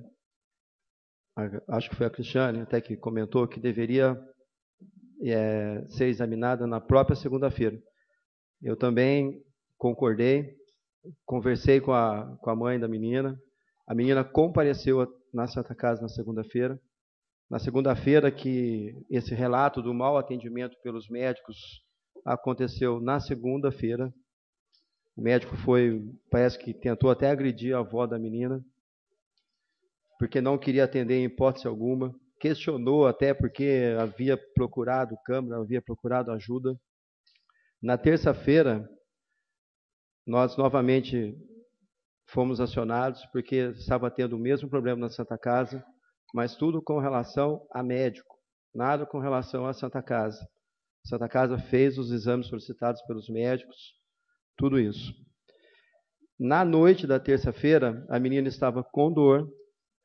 acho que foi a Cristiane até que comentou que deveria ser examinada na própria segunda-feira. Eu também concordei, conversei com a mãe da menina. A menina compareceu na Santa Casa na segunda-feira. Na segunda-feira que esse relato do mau atendimento pelos médicos aconteceu na segunda-feira. O médico parece que tentou até agredir a avó da menina, porque não queria atender em hipótese alguma. Questionou até porque havia procurado câmara, havia procurado ajuda. Na terça-feira, nós novamente fomos acionados, porque estava tendo o mesmo problema na Santa Casa, mas tudo com relação a médico, nada com relação à Santa Casa. A Santa Casa fez os exames solicitados pelos médicos, tudo isso. Na noite da terça-feira, a menina estava com dor,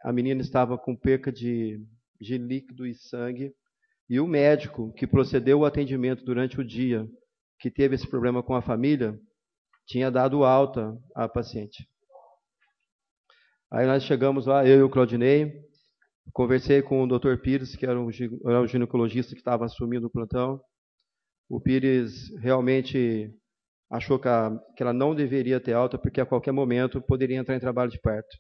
a menina estava com perca de líquido e sangue, e o médico que procedeu ao atendimento durante o dia, que teve esse problema com a família, tinha dado alta à paciente. Aí nós chegamos lá, eu e o Claudinei, conversei com o Dr. Pires, que era o ginecologista que estava assumindo o plantão. O Pires realmente achou que ela não deveria ter alta, porque a qualquer momento poderia entrar em trabalho de parto.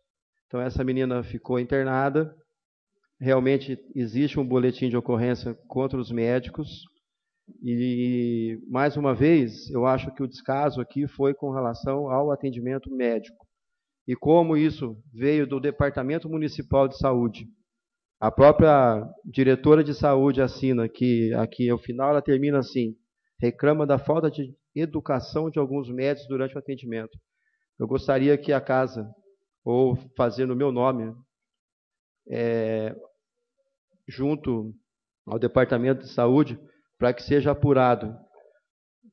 Então essa menina ficou internada. Realmente existe um boletim de ocorrência contra os médicos. E, mais uma vez, eu acho que o descaso aqui foi com relação ao atendimento médico. E como isso veio do Departamento Municipal de Saúde, a própria diretora de saúde assina que aqui, ao final, ela termina assim: reclama da falta de educação de alguns médicos durante o atendimento. Eu gostaria que a casa, ou fazer no meu nome, junto ao Departamento de Saúde, para que seja apurado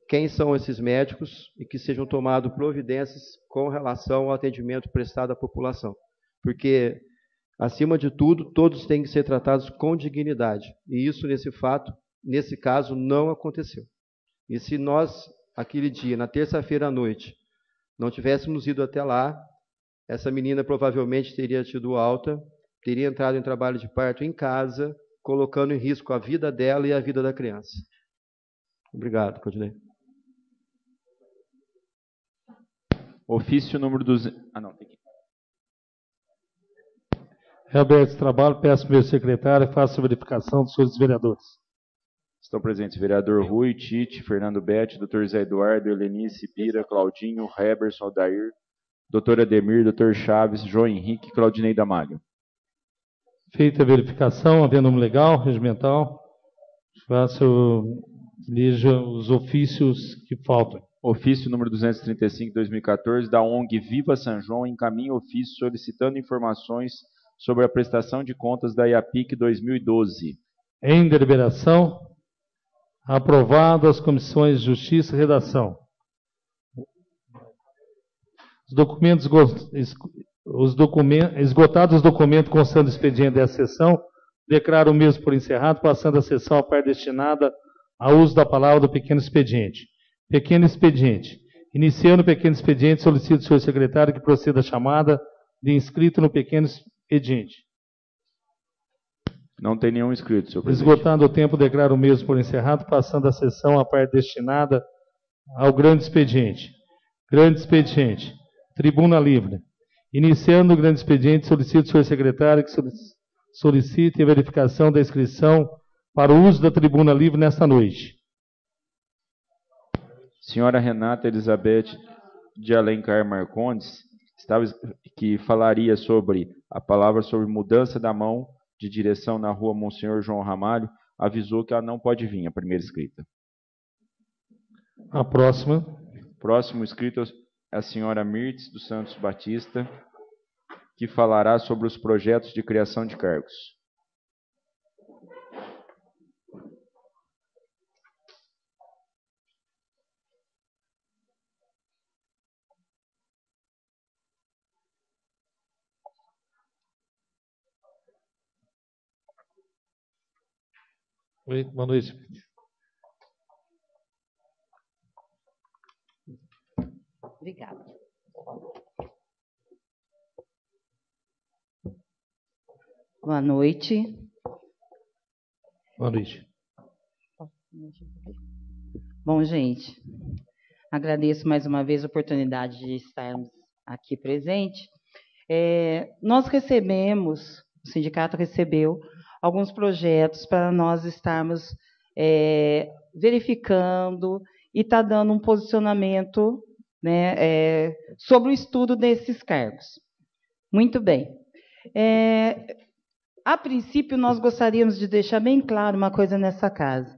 quem são esses médicos e que sejam tomadas providências com relação ao atendimento prestado à população. Porque, acima de tudo, todos têm que ser tratados com dignidade. E isso, nesse caso, não aconteceu. E se nós, aquele dia, na terça-feira à noite, não tivéssemos ido até lá, essa menina provavelmente teria tido alta, teria entrado em trabalho de parto em casa, colocando em risco a vida dela e a vida da criança. Obrigado, Claudinei. Ofício número 200... tem que... Reaberto esse trabalho, peço ao meu secretário que faça a verificação dos senhores vereadores. Estão presentes vereador Rui, Tite, Fernando Betti, doutor Zé Eduardo, Helenice, Pira, Claudinho, Heberson, Aldair, doutor Ademir, doutor Chaves, João Henrique e Claudinei Damalho. Feita a verificação, havendo nome legal, regimental, lija os ofícios que faltam. Ofício número 235, 2014, da ONG Viva São João, encaminha ofício solicitando informações sobre a prestação de contas da IAPIC 2012. Em deliberação, aprovado as comissões de Justiça e Redação. Esgotados os documentos constando do expediente dessa sessão, declaro o mesmo por encerrado, passando a sessão à parte destinada ao uso da palavra do pequeno expediente. Pequeno expediente. Iniciando o pequeno expediente, solicito ao senhor secretário que proceda a chamada de inscrito no pequeno expediente. Não tem nenhum inscrito, senhor presidente. Esgotado o tempo, declaro o mesmo por encerrado, passando a sessão à parte destinada ao grande expediente. Grande expediente. Tribuna livre. Iniciando o grande expediente, solicito ao senhor secretário que solicite a verificação da inscrição para o uso da tribuna livre nesta noite. Senhora Renata Elizabeth de Alencar Marcondes, que falaria sobre a palavra sobre mudança da mão de direção na rua Monsenhor João Ramalho, avisou que ela não pode vir, a primeira escrita. A próxima. Próximo escrito é a senhora Mirtes dos Santos Batista, que falará sobre os projetos de criação de cargos. Oi, boa noite. Obrigada. Boa noite. Boa noite. Bom, gente, agradeço mais uma vez a oportunidade de estarmos aqui presente. Nós recebemos, o sindicato recebeu alguns projetos para nós estarmos verificando e está dando um posicionamento, né, sobre o estudo desses cargos. Muito bem. A princípio, nós gostaríamos de deixar bem claro uma coisa nessa casa.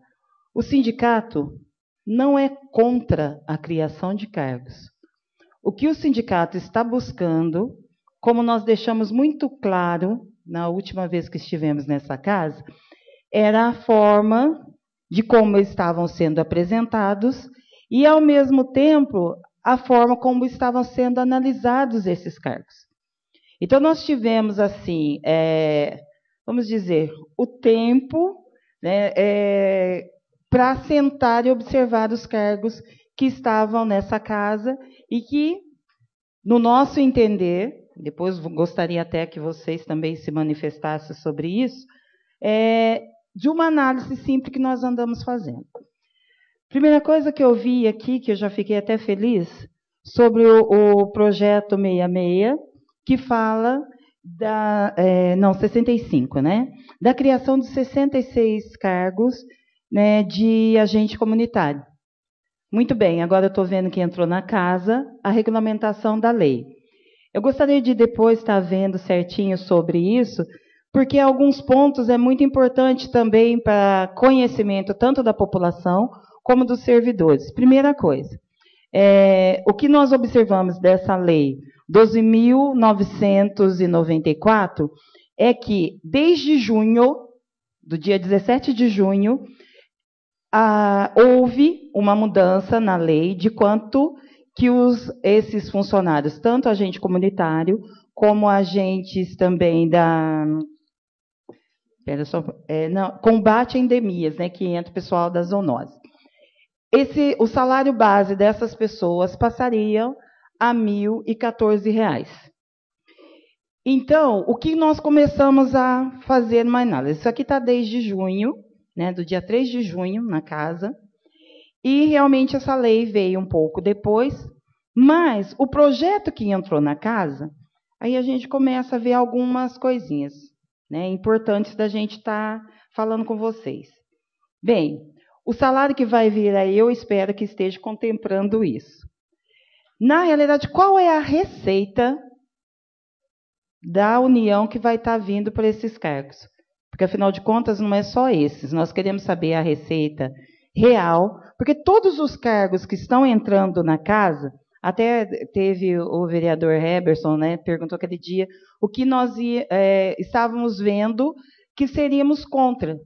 O sindicato não é contra a criação de cargos. O que o sindicato está buscando, como nós deixamos muito claro na última vez que estivemos nessa casa, era a forma de como eles estavam sendo apresentados e, ao mesmo tempo, a forma como estavam sendo analisados esses cargos. Então, nós tivemos, assim, vamos dizer, o tempo, né, para sentar e observar os cargos que estavam nessa casa e que, no nosso entender, depois gostaria até que vocês também se manifestassem sobre isso, de uma análise simples que nós andamos fazendo. Primeira coisa que eu vi aqui, que eu já fiquei até feliz, sobre o projeto 66, que fala 65, né? Da criação de 66 cargos, né, de agente comunitário. Muito bem, agora eu estou vendo que entrou na casa a regulamentação da lei. Eu gostaria de depois estar vendo certinho sobre isso, porque alguns pontos é muito importante também para conhecimento tanto da população como dos servidores. Primeira coisa, o que nós observamos dessa lei 12.994 é que, desde junho, do dia 17 de junho, houve uma mudança na lei de quanto que esses funcionários, tanto agente comunitário, como agentes também combate a endemias, né, que entra o pessoal da zoonose. O salário base dessas pessoas passaria a R$ 1.014. Então, o que nós começamos a fazer uma análise? Isso aqui está desde junho, né, do dia 3 de junho, na casa, e realmente essa lei veio um pouco depois, mas o projeto que entrou na casa, aí a gente começa a ver algumas coisinhas, né, importantes da gente estar falando com vocês. Bem, o salário que vai vir aí, eu espero que esteja contemplando isso. Na realidade, qual é a receita da União que vai estar vindo para esses cargos? Porque, afinal de contas, não é só esses. Nós queremos saber a receita real, porque todos os cargos que estão entrando na casa, até teve o vereador Heberson, né, perguntou aquele dia o que nós estávamos vendo que seríamos contra.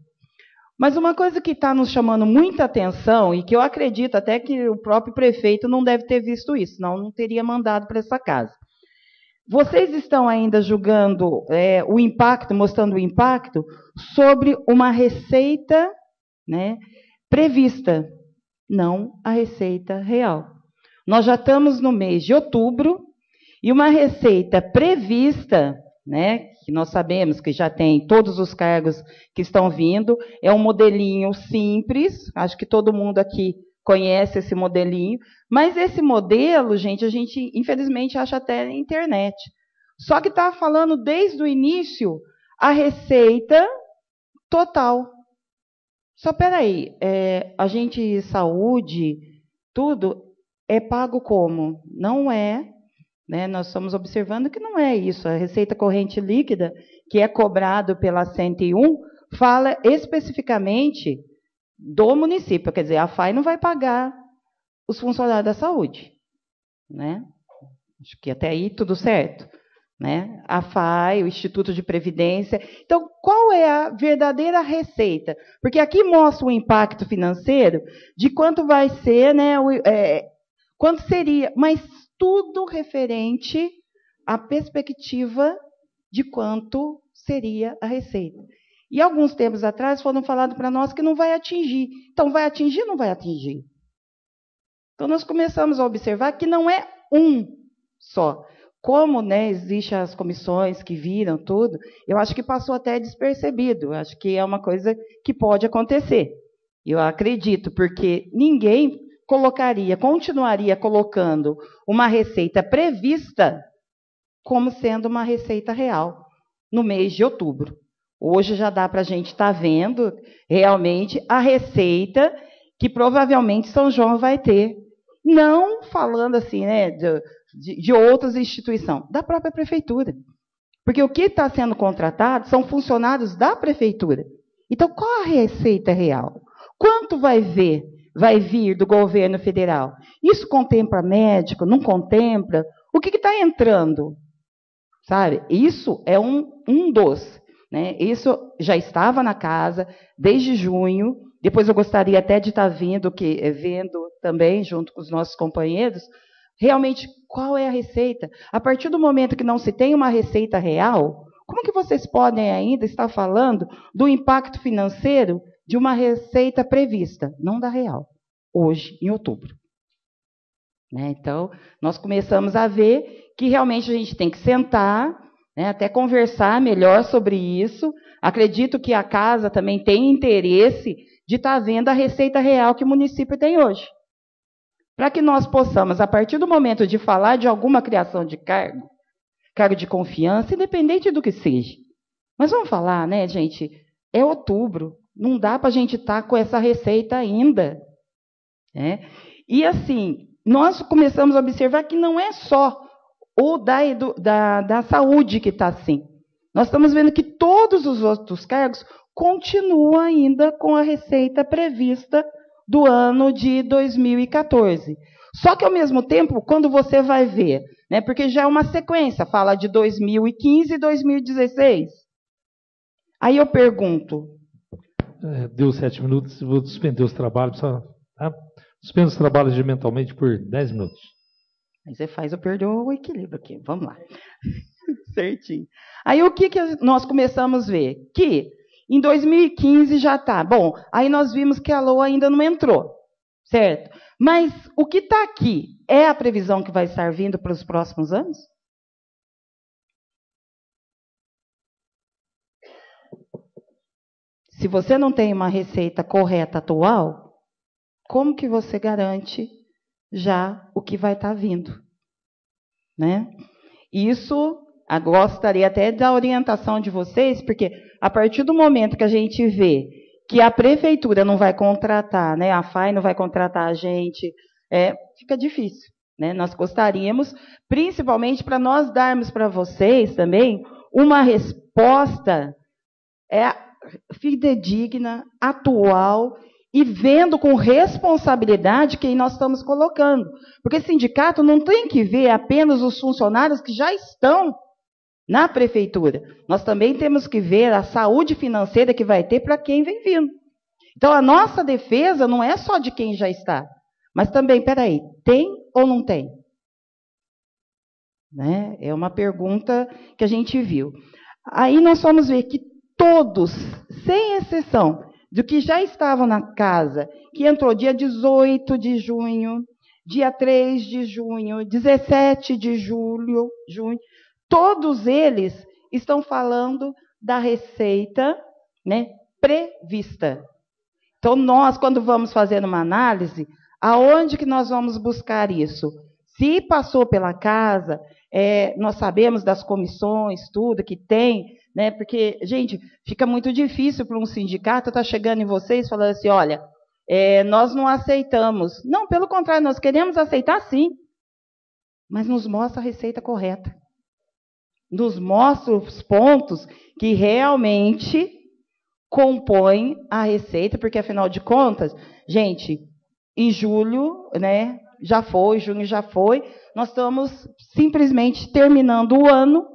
Mas uma coisa que está nos chamando muita atenção, e que eu acredito até que o próprio prefeito não deve ter visto isso, senão não teria mandado para essa casa. Vocês estão ainda julgando o impacto, mostrando o impacto, sobre uma receita, né, prevista, não a receita real. Nós já estamos no mês de outubro, e uma receita prevista, né, que nós sabemos que já tem todos os cargos que estão vindo, é um modelinho simples, acho que todo mundo aqui conhece esse modelinho, mas esse modelo, gente, a gente infelizmente acha até na internet. Só que está falando desde o início a receita total. Só peraí, agente saúde, tudo é pago como? Não é. Né, nós estamos observando que não é isso. A receita corrente líquida, que é cobrado pela 101, fala especificamente do município. Quer dizer, a FAI não vai pagar os funcionários da saúde. Né? Acho que até aí tudo certo. Né? A FAI, o Instituto de Previdência. Então, qual é a verdadeira receita? Porque aqui mostra o impacto financeiro de quanto vai ser, né, quanto seria, mas tudo referente à perspectiva de quanto seria a receita. E alguns tempos atrás foram falado para nós que não vai atingir. Então, vai atingir ou não vai atingir? Então, nós começamos a observar que não é um só. Como, né, existem as comissões que viram tudo, eu acho que passou até despercebido. Eu acho que é uma coisa que pode acontecer. Eu acredito, porque ninguém continuaria colocando uma receita prevista como sendo uma receita real no mês de outubro. Hoje já dá para a gente estar vendo realmente a receita que provavelmente São João vai ter. Não falando assim, né, de outras instituições, da própria prefeitura. Porque o que está sendo contratado são funcionários da prefeitura. Então, qual a receita real? Quanto vai vir do governo federal? Isso contempla médico? Não contempla? O que está entrando? Sabe? Isso é um dos. Né? Isso já estava na casa desde junho. Depois eu gostaria até de estar vendo também, junto com os nossos companheiros, realmente qual é a receita. A partir do momento que não se tem uma receita real, como que vocês podem ainda estar falando do impacto financeiro de uma receita prevista, não da real, hoje, em outubro? Né? Então, nós começamos a ver que realmente a gente tem que sentar, né, até conversar melhor sobre isso. Acredito que a casa também tem interesse de estar vendo a receita real que o município tem hoje. Para que nós possamos, a partir do momento de falar de alguma criação de cargo de confiança, independente do que seja. Mas vamos falar, né, gente? É outubro, não dá para a gente estar com essa receita ainda. Né? E assim, nós começamos a observar que não é só o da saúde que está assim. Nós estamos vendo que todos os outros cargos continuam ainda com a receita prevista do ano de 2014. Só que, ao mesmo tempo, quando você vai ver, né, porque já é uma sequência, fala de 2015 e 2016. Aí eu pergunto... Deu 7 minutos, vou suspender os trabalhos, só, tá? Suspendo os trabalhos mentalmente por 10 minutos. Aí você faz eu perder o equilíbrio aqui. Vamos lá. Certinho. Aí o que nós começamos a ver? Que em 2015 já está. Bom, aí nós vimos que a LOA ainda não entrou, certo? Mas o que está aqui é a previsão que vai estar vindo para os próximos anos? Se você não tem uma receita correta atual, como que você garante já o que vai estar vindo? Né? Isso, gostaria até da orientação de vocês, porque a partir do momento que a gente vê que a prefeitura não vai contratar, né, a FAI não vai contratar a gente, fica difícil. Né? Nós gostaríamos, principalmente para nós darmos para vocês também uma resposta fidedigna, atual, e vendo com responsabilidade quem nós estamos colocando. Porque sindicato não tem que ver apenas os funcionários que já estão na prefeitura. Nós também temos que ver a saúde financeira que vai ter para quem vem vindo. Então, a nossa defesa não é só de quem já está, mas também, peraí, tem ou não tem? Né? É uma pergunta que a gente viu. Aí nós vamos ver que todos, sem exceção, do que já estavam na casa, que entrou dia 18 de junho, dia 3 de junho, 17 de junho, todos eles estão falando da receita, né, prevista. Então, nós, quando vamos fazer uma análise, aonde que nós vamos buscar isso? Se passou pela casa, nós sabemos das comissões, tudo que tem, né? Porque, gente, fica muito difícil para um sindicato estar chegando em vocês falando assim, olha, nós não aceitamos. Não, pelo contrário, nós queremos aceitar sim, mas nos mostra a receita correta. Nos mostra os pontos que realmente compõem a receita, porque, afinal de contas, gente, em julho, né, já foi, junho já foi, nós estamos simplesmente terminando o ano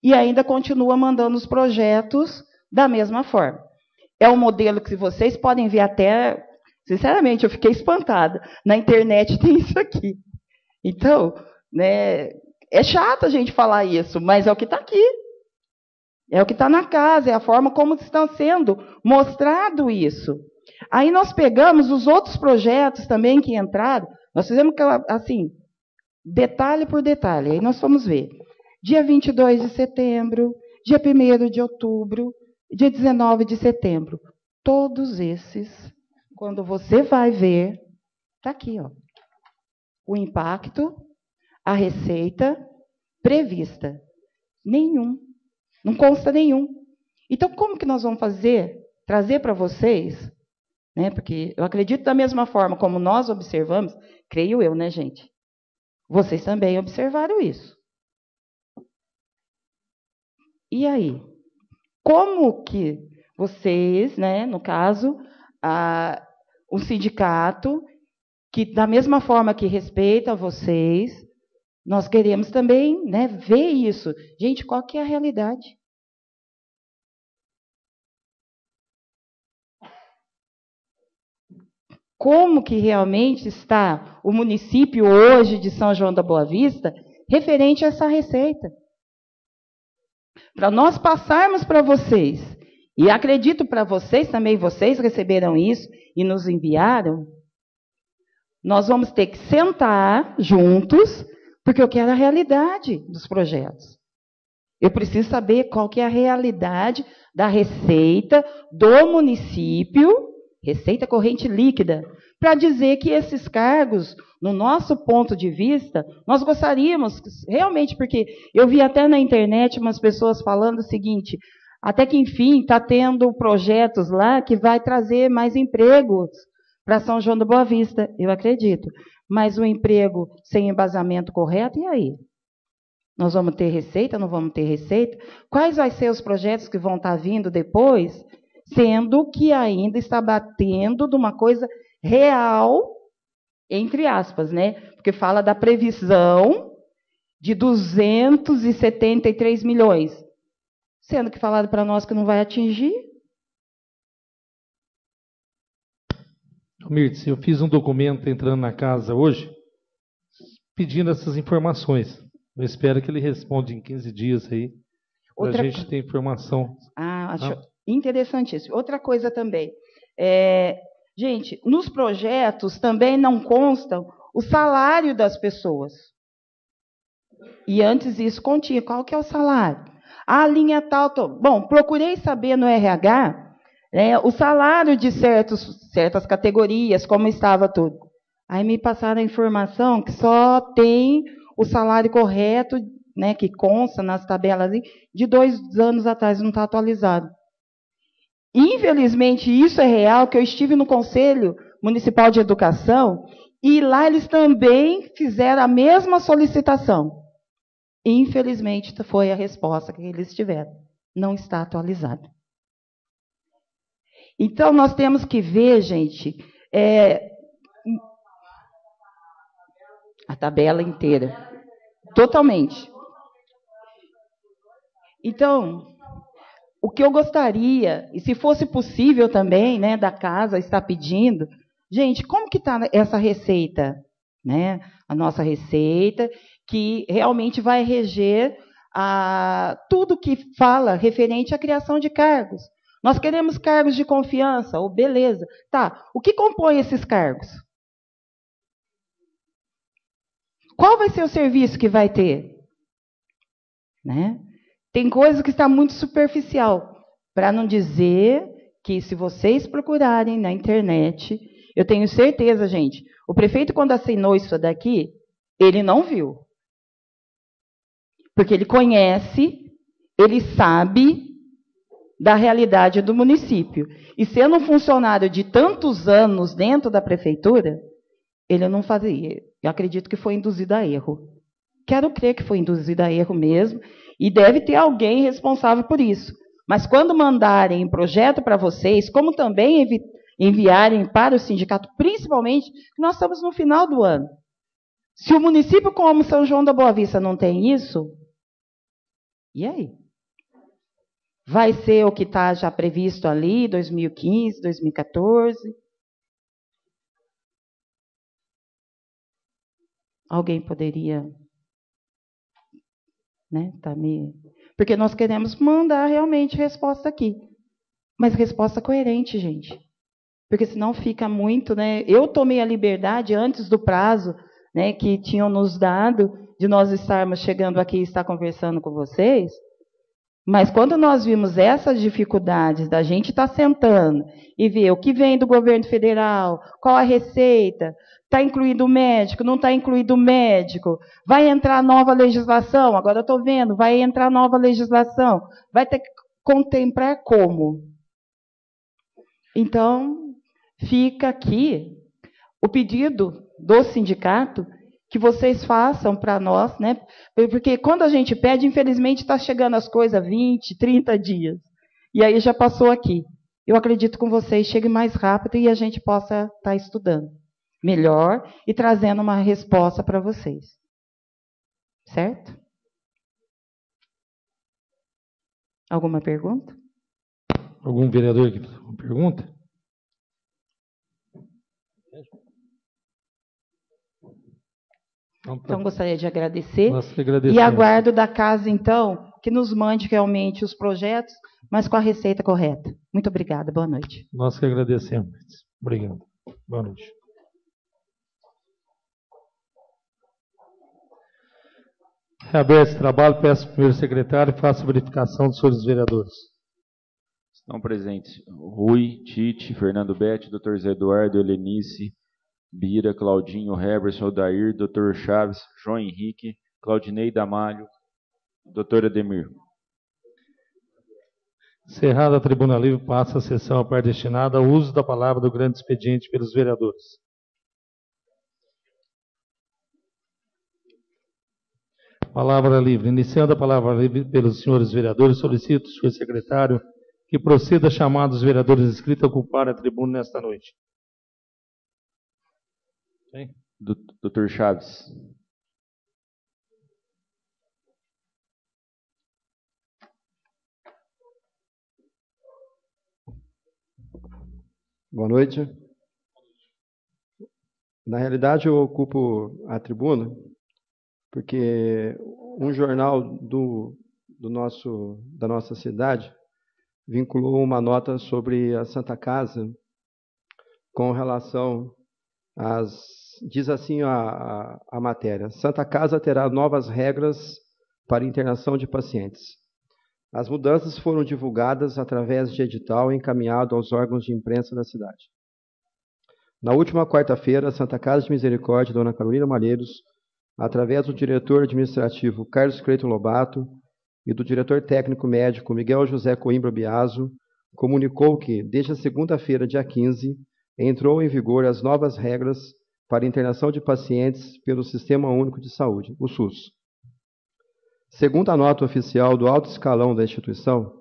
e ainda continua mandando os projetos da mesma forma. É um modelo que vocês podem ver até, sinceramente, eu fiquei espantada. Na internet tem isso aqui. Então, né, é chato a gente falar isso, mas é o que está aqui. É o que está na casa, é a forma como está sendo mostrado isso. Aí nós pegamos os outros projetos também que entraram, nós fizemos assim, detalhe por detalhe, aí nós vamos ver. Dia 22 de setembro, dia 1º de outubro, dia 19 de setembro. Todos esses, quando você vai ver, está aqui, ó. O impacto, a receita prevista. Nenhum. Não consta nenhum. Então, como que nós vamos fazer? Trazer para vocês, né? Porque eu acredito da mesma forma como nós observamos, creio eu, né, gente? Vocês também observaram isso. E aí? Como que vocês, né, no caso, o sindicato, que da mesma forma que respeita vocês, nós queremos também, né, ver isso. Gente, qual que é a realidade? como que realmente está o município hoje de São João da Boa Vista referente a essa receita. Para nós passarmos para vocês, e acredito para vocês também, vocês receberam isso e nos enviaram, nós vamos ter que sentar juntos, porque eu quero a realidade dos projetos. Eu preciso saber qual que é a realidade da receita do município, receita corrente líquida, para dizer que esses cargos, no nosso ponto de vista, nós gostaríamos, realmente, porque eu vi até na internet umas pessoas falando o seguinte, até que, enfim, está tendo projetos lá que vai trazer mais empregos para São João da Boa Vista, eu acredito. Mas o emprego sem embasamento correto, e aí? Nós vamos ter receita, não vamos ter receita? Quais vão ser os projetos que vão estar vindo depois, sendo que ainda está batendo de uma coisa real, entre aspas, né? Porque fala da previsão de 273 milhões, sendo que falado para nós que não vai atingir. Mirtz, eu fiz um documento entrando na casa hoje, pedindo essas informações. Eu espero que ele responda em 15 dias aí, para a gente ter informação. Acho interessantíssimo. Outra coisa também. Gente, nos projetos também não constam o salário das pessoas. E antes isso continha. Qual que é o salário? A linha tal... Bom, procurei saber no RH o salário de certas categorias, como estava tudo. Aí me passaram a informação que só tem o salário correto, né, que consta nas tabelas de 2 anos atrás, não está atualizado. Infelizmente, isso é real, que eu estive no Conselho Municipal de Educação e lá eles também fizeram a mesma solicitação. Infelizmente, foi a resposta que eles tiveram. Não está atualizado. Então, nós temos que ver, gente, a tabela inteira. Totalmente. Então, o que eu gostaria, e se fosse possível também, né, da casa estar pedindo, gente, como que está essa receita? Né? A nossa receita, que realmente vai reger tudo que fala referente à criação de cargos. Nós queremos cargos de confiança, ou beleza. Tá, o que compõe esses cargos? Qual vai ser o serviço que vai ter? Né? Tem coisa que está muito superficial, para não dizer que se vocês procurarem na internet, eu tenho certeza, gente, o prefeito quando assinou isso daqui, ele não viu. Porque ele conhece, ele sabe da realidade do município. E sendo um funcionário de tantos anos dentro da prefeitura, ele não fazia. Eu acredito que foi induzido a erro. Quero crer que foi induzido a erro mesmo, e deve ter alguém responsável por isso. Mas quando mandarem projeto para vocês, como também enviarem para o sindicato, principalmente, que nós estamos no final do ano. Se o município como São João da Boa Vista não tem isso, e aí? Vai ser o que está já previsto ali, 2015, 2014? Alguém poderia... Né, porque nós queremos mandar realmente resposta aqui. Mas resposta coerente, gente. Porque senão fica muito... Né, eu tomei a liberdade antes do prazo, né, que tinham nos dado de nós estarmos chegando aqui e estar conversando com vocês. Mas quando nós vimos essas dificuldades da gente estar sentando e ver o que vem do governo federal, qual a receita, está incluído o médico, não está incluído o médico, vai entrar nova legislação, agora eu estou vendo, vai entrar nova legislação, vai ter que contemplar como? Então, fica aqui o pedido do sindicato que vocês façam para nós, né? Porque quando a gente pede, infelizmente, está chegando as coisas 20, 30 dias. E aí já passou aqui. Eu acredito com vocês, chegue mais rápido e a gente possa estar estudando melhor e trazendo uma resposta para vocês. Certo? Alguma pergunta? Algum vereador que tem uma pergunta? Então, gostaria de agradecer. Nós que agradecemos. E aguardo da casa, então, que nos mande realmente os projetos, mas com a receita correta. Muito obrigada. Boa noite. Nós que agradecemos. Obrigado. Boa noite. Reaberto esse trabalho, peço ao primeiro secretário que faça a verificação dos senhores vereadores. Estão presentes Rui, Tite, Fernando Betti, Dr. Zé Eduardo, Helenice, Bira, Claudinho, Heberson, Odair, Dr. Chaves, João Henrique, Claudinei Damalho, Dr. Ademir. Encerrada a tribuna livre, passa a sessão a parte destinada ao uso da palavra do grande expediente pelos vereadores. Palavra livre. Iniciando a palavra livre pelos senhores vereadores, solicito, senhor secretário, que proceda a chamar os vereadores inscritos a ocupar a tribuna nesta noite. Sim. Dr. Chaves. Boa noite. Na realidade, eu ocupo a tribuna porque um jornal da nossa cidade vinculou uma nota sobre a Santa Casa com relação às... Diz assim a matéria: Santa Casa terá novas regras para internação de pacientes. As mudanças foram divulgadas através de edital encaminhado aos órgãos de imprensa da cidade. Na última quarta-feira, a Santa Casa de Misericórdia, Dona Carolina Malheiros, através do diretor administrativo Carlos Cleito Lobato e do diretor técnico médico Miguel José Coimbra Biaso, comunicou que, desde a segunda-feira, dia 15, entrou em vigor as novas regras para internação de pacientes pelo Sistema Único de Saúde, o SUS. Segundo a nota oficial do alto escalão da instituição,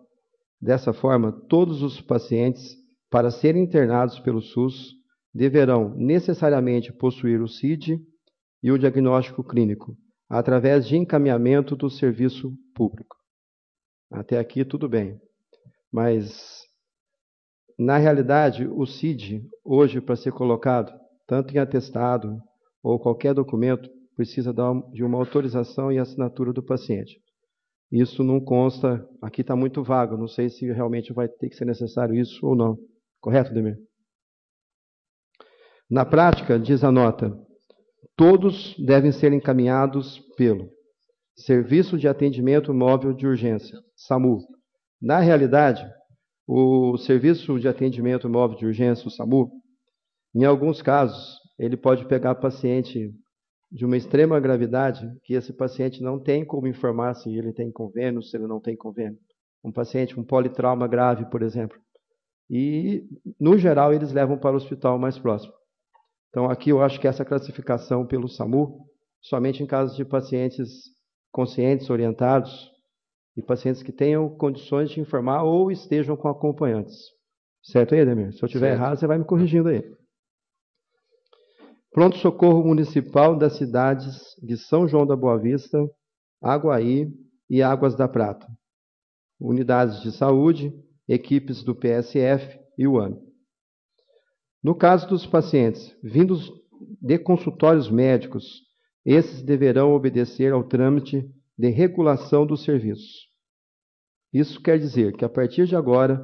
dessa forma, todos os pacientes, para serem internados pelo SUS, deverão necessariamente possuir o CID e o diagnóstico clínico, através de encaminhamento do serviço público. Até aqui tudo bem. Mas, na realidade, o CID, hoje, para ser colocado, tanto em atestado ou qualquer documento, precisa de uma autorização e assinatura do paciente. Isso não consta, aqui está muito vago, não sei se realmente vai ter que ser necessário isso ou não. Correto, Demir? Na prática, diz a nota, todos devem ser encaminhados pelo Serviço de Atendimento Móvel de Urgência, SAMU. Na realidade, o Serviço de Atendimento Móvel de Urgência, o SAMU, em alguns casos, ele pode pegar paciente de uma extrema gravidade, que esse paciente não tem como informar se ele tem convênio, se ele não tem convênio. Um paciente com politrauma grave, por exemplo. E, no geral, eles levam para o hospital mais próximo. Então, aqui eu acho que essa classificação pelo SAMU, somente em casos de pacientes conscientes, orientados, e pacientes que tenham condições de informar ou estejam com acompanhantes. Certo aí, Ademir? Se eu estiver errado, você vai me corrigindo aí. Pronto-socorro municipal das cidades de São João da Boa Vista, Aguaí e Águas da Prata. Unidades de saúde, equipes do PSF e UAM. No caso dos pacientes vindos de consultórios médicos, esses deverão obedecer ao trâmite de regulação dos serviços. Isso quer dizer que, a partir de agora,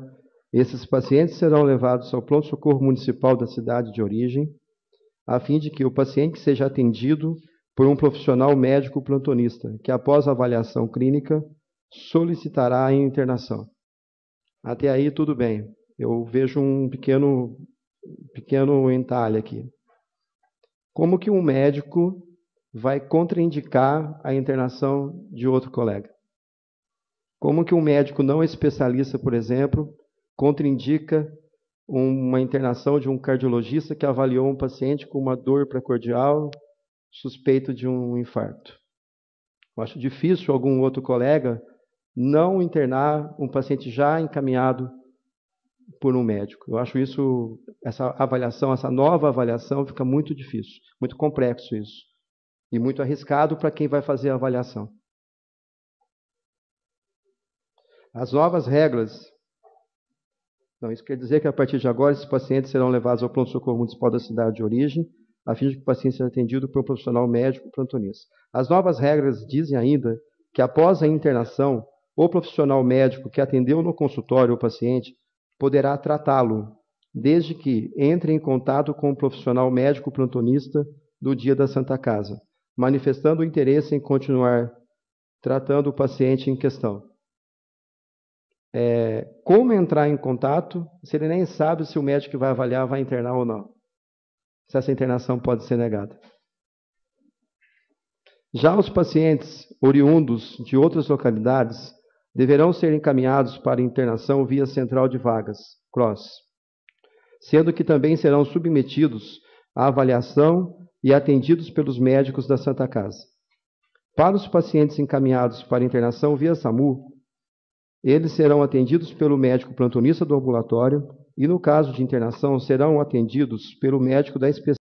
esses pacientes serão levados ao pronto-socorro municipal da cidade de origem, a fim de que o paciente seja atendido por um profissional médico plantonista, que após a avaliação clínica solicitará a internação. Até aí tudo bem. Eu vejo um pequeno entalhe aqui. Como que um médico vai contraindicar a internação de outro colega? Como que um médico não especialista, por exemplo, contraindica uma internação de um cardiologista que avaliou um paciente com uma dor precordial, suspeito de um infarto? Eu acho difícil algum outro colega não internar um paciente já encaminhado por um médico. Eu acho isso, essa avaliação, essa nova avaliação fica muito difícil, muito complexo isso. E muito arriscado para quem vai fazer a avaliação. As novas regras... Então, isso quer dizer que, a partir de agora, esses pacientes serão levados ao pronto-socorro municipal da cidade de origem, a fim de que o paciente seja atendido por um profissional médico plantonista. As novas regras dizem ainda que, após a internação, o profissional médico que atendeu no consultório o paciente poderá tratá-lo, desde que entre em contato com o profissional médico plantonista do dia da Santa Casa, manifestando o interesse em continuar tratando o paciente em questão. Como entrar em contato, se ele nem sabe se o médico que vai avaliar vai internar ou não, se essa internação pode ser negada. Já os pacientes oriundos de outras localidades deverão ser encaminhados para internação via central de vagas, CROSS, sendo que também serão submetidos à avaliação e atendidos pelos médicos da Santa Casa. Para os pacientes encaminhados para internação via SAMU, eles serão atendidos pelo médico plantonista do ambulatório e, no caso de internação, serão atendidos pelo médico da especialidade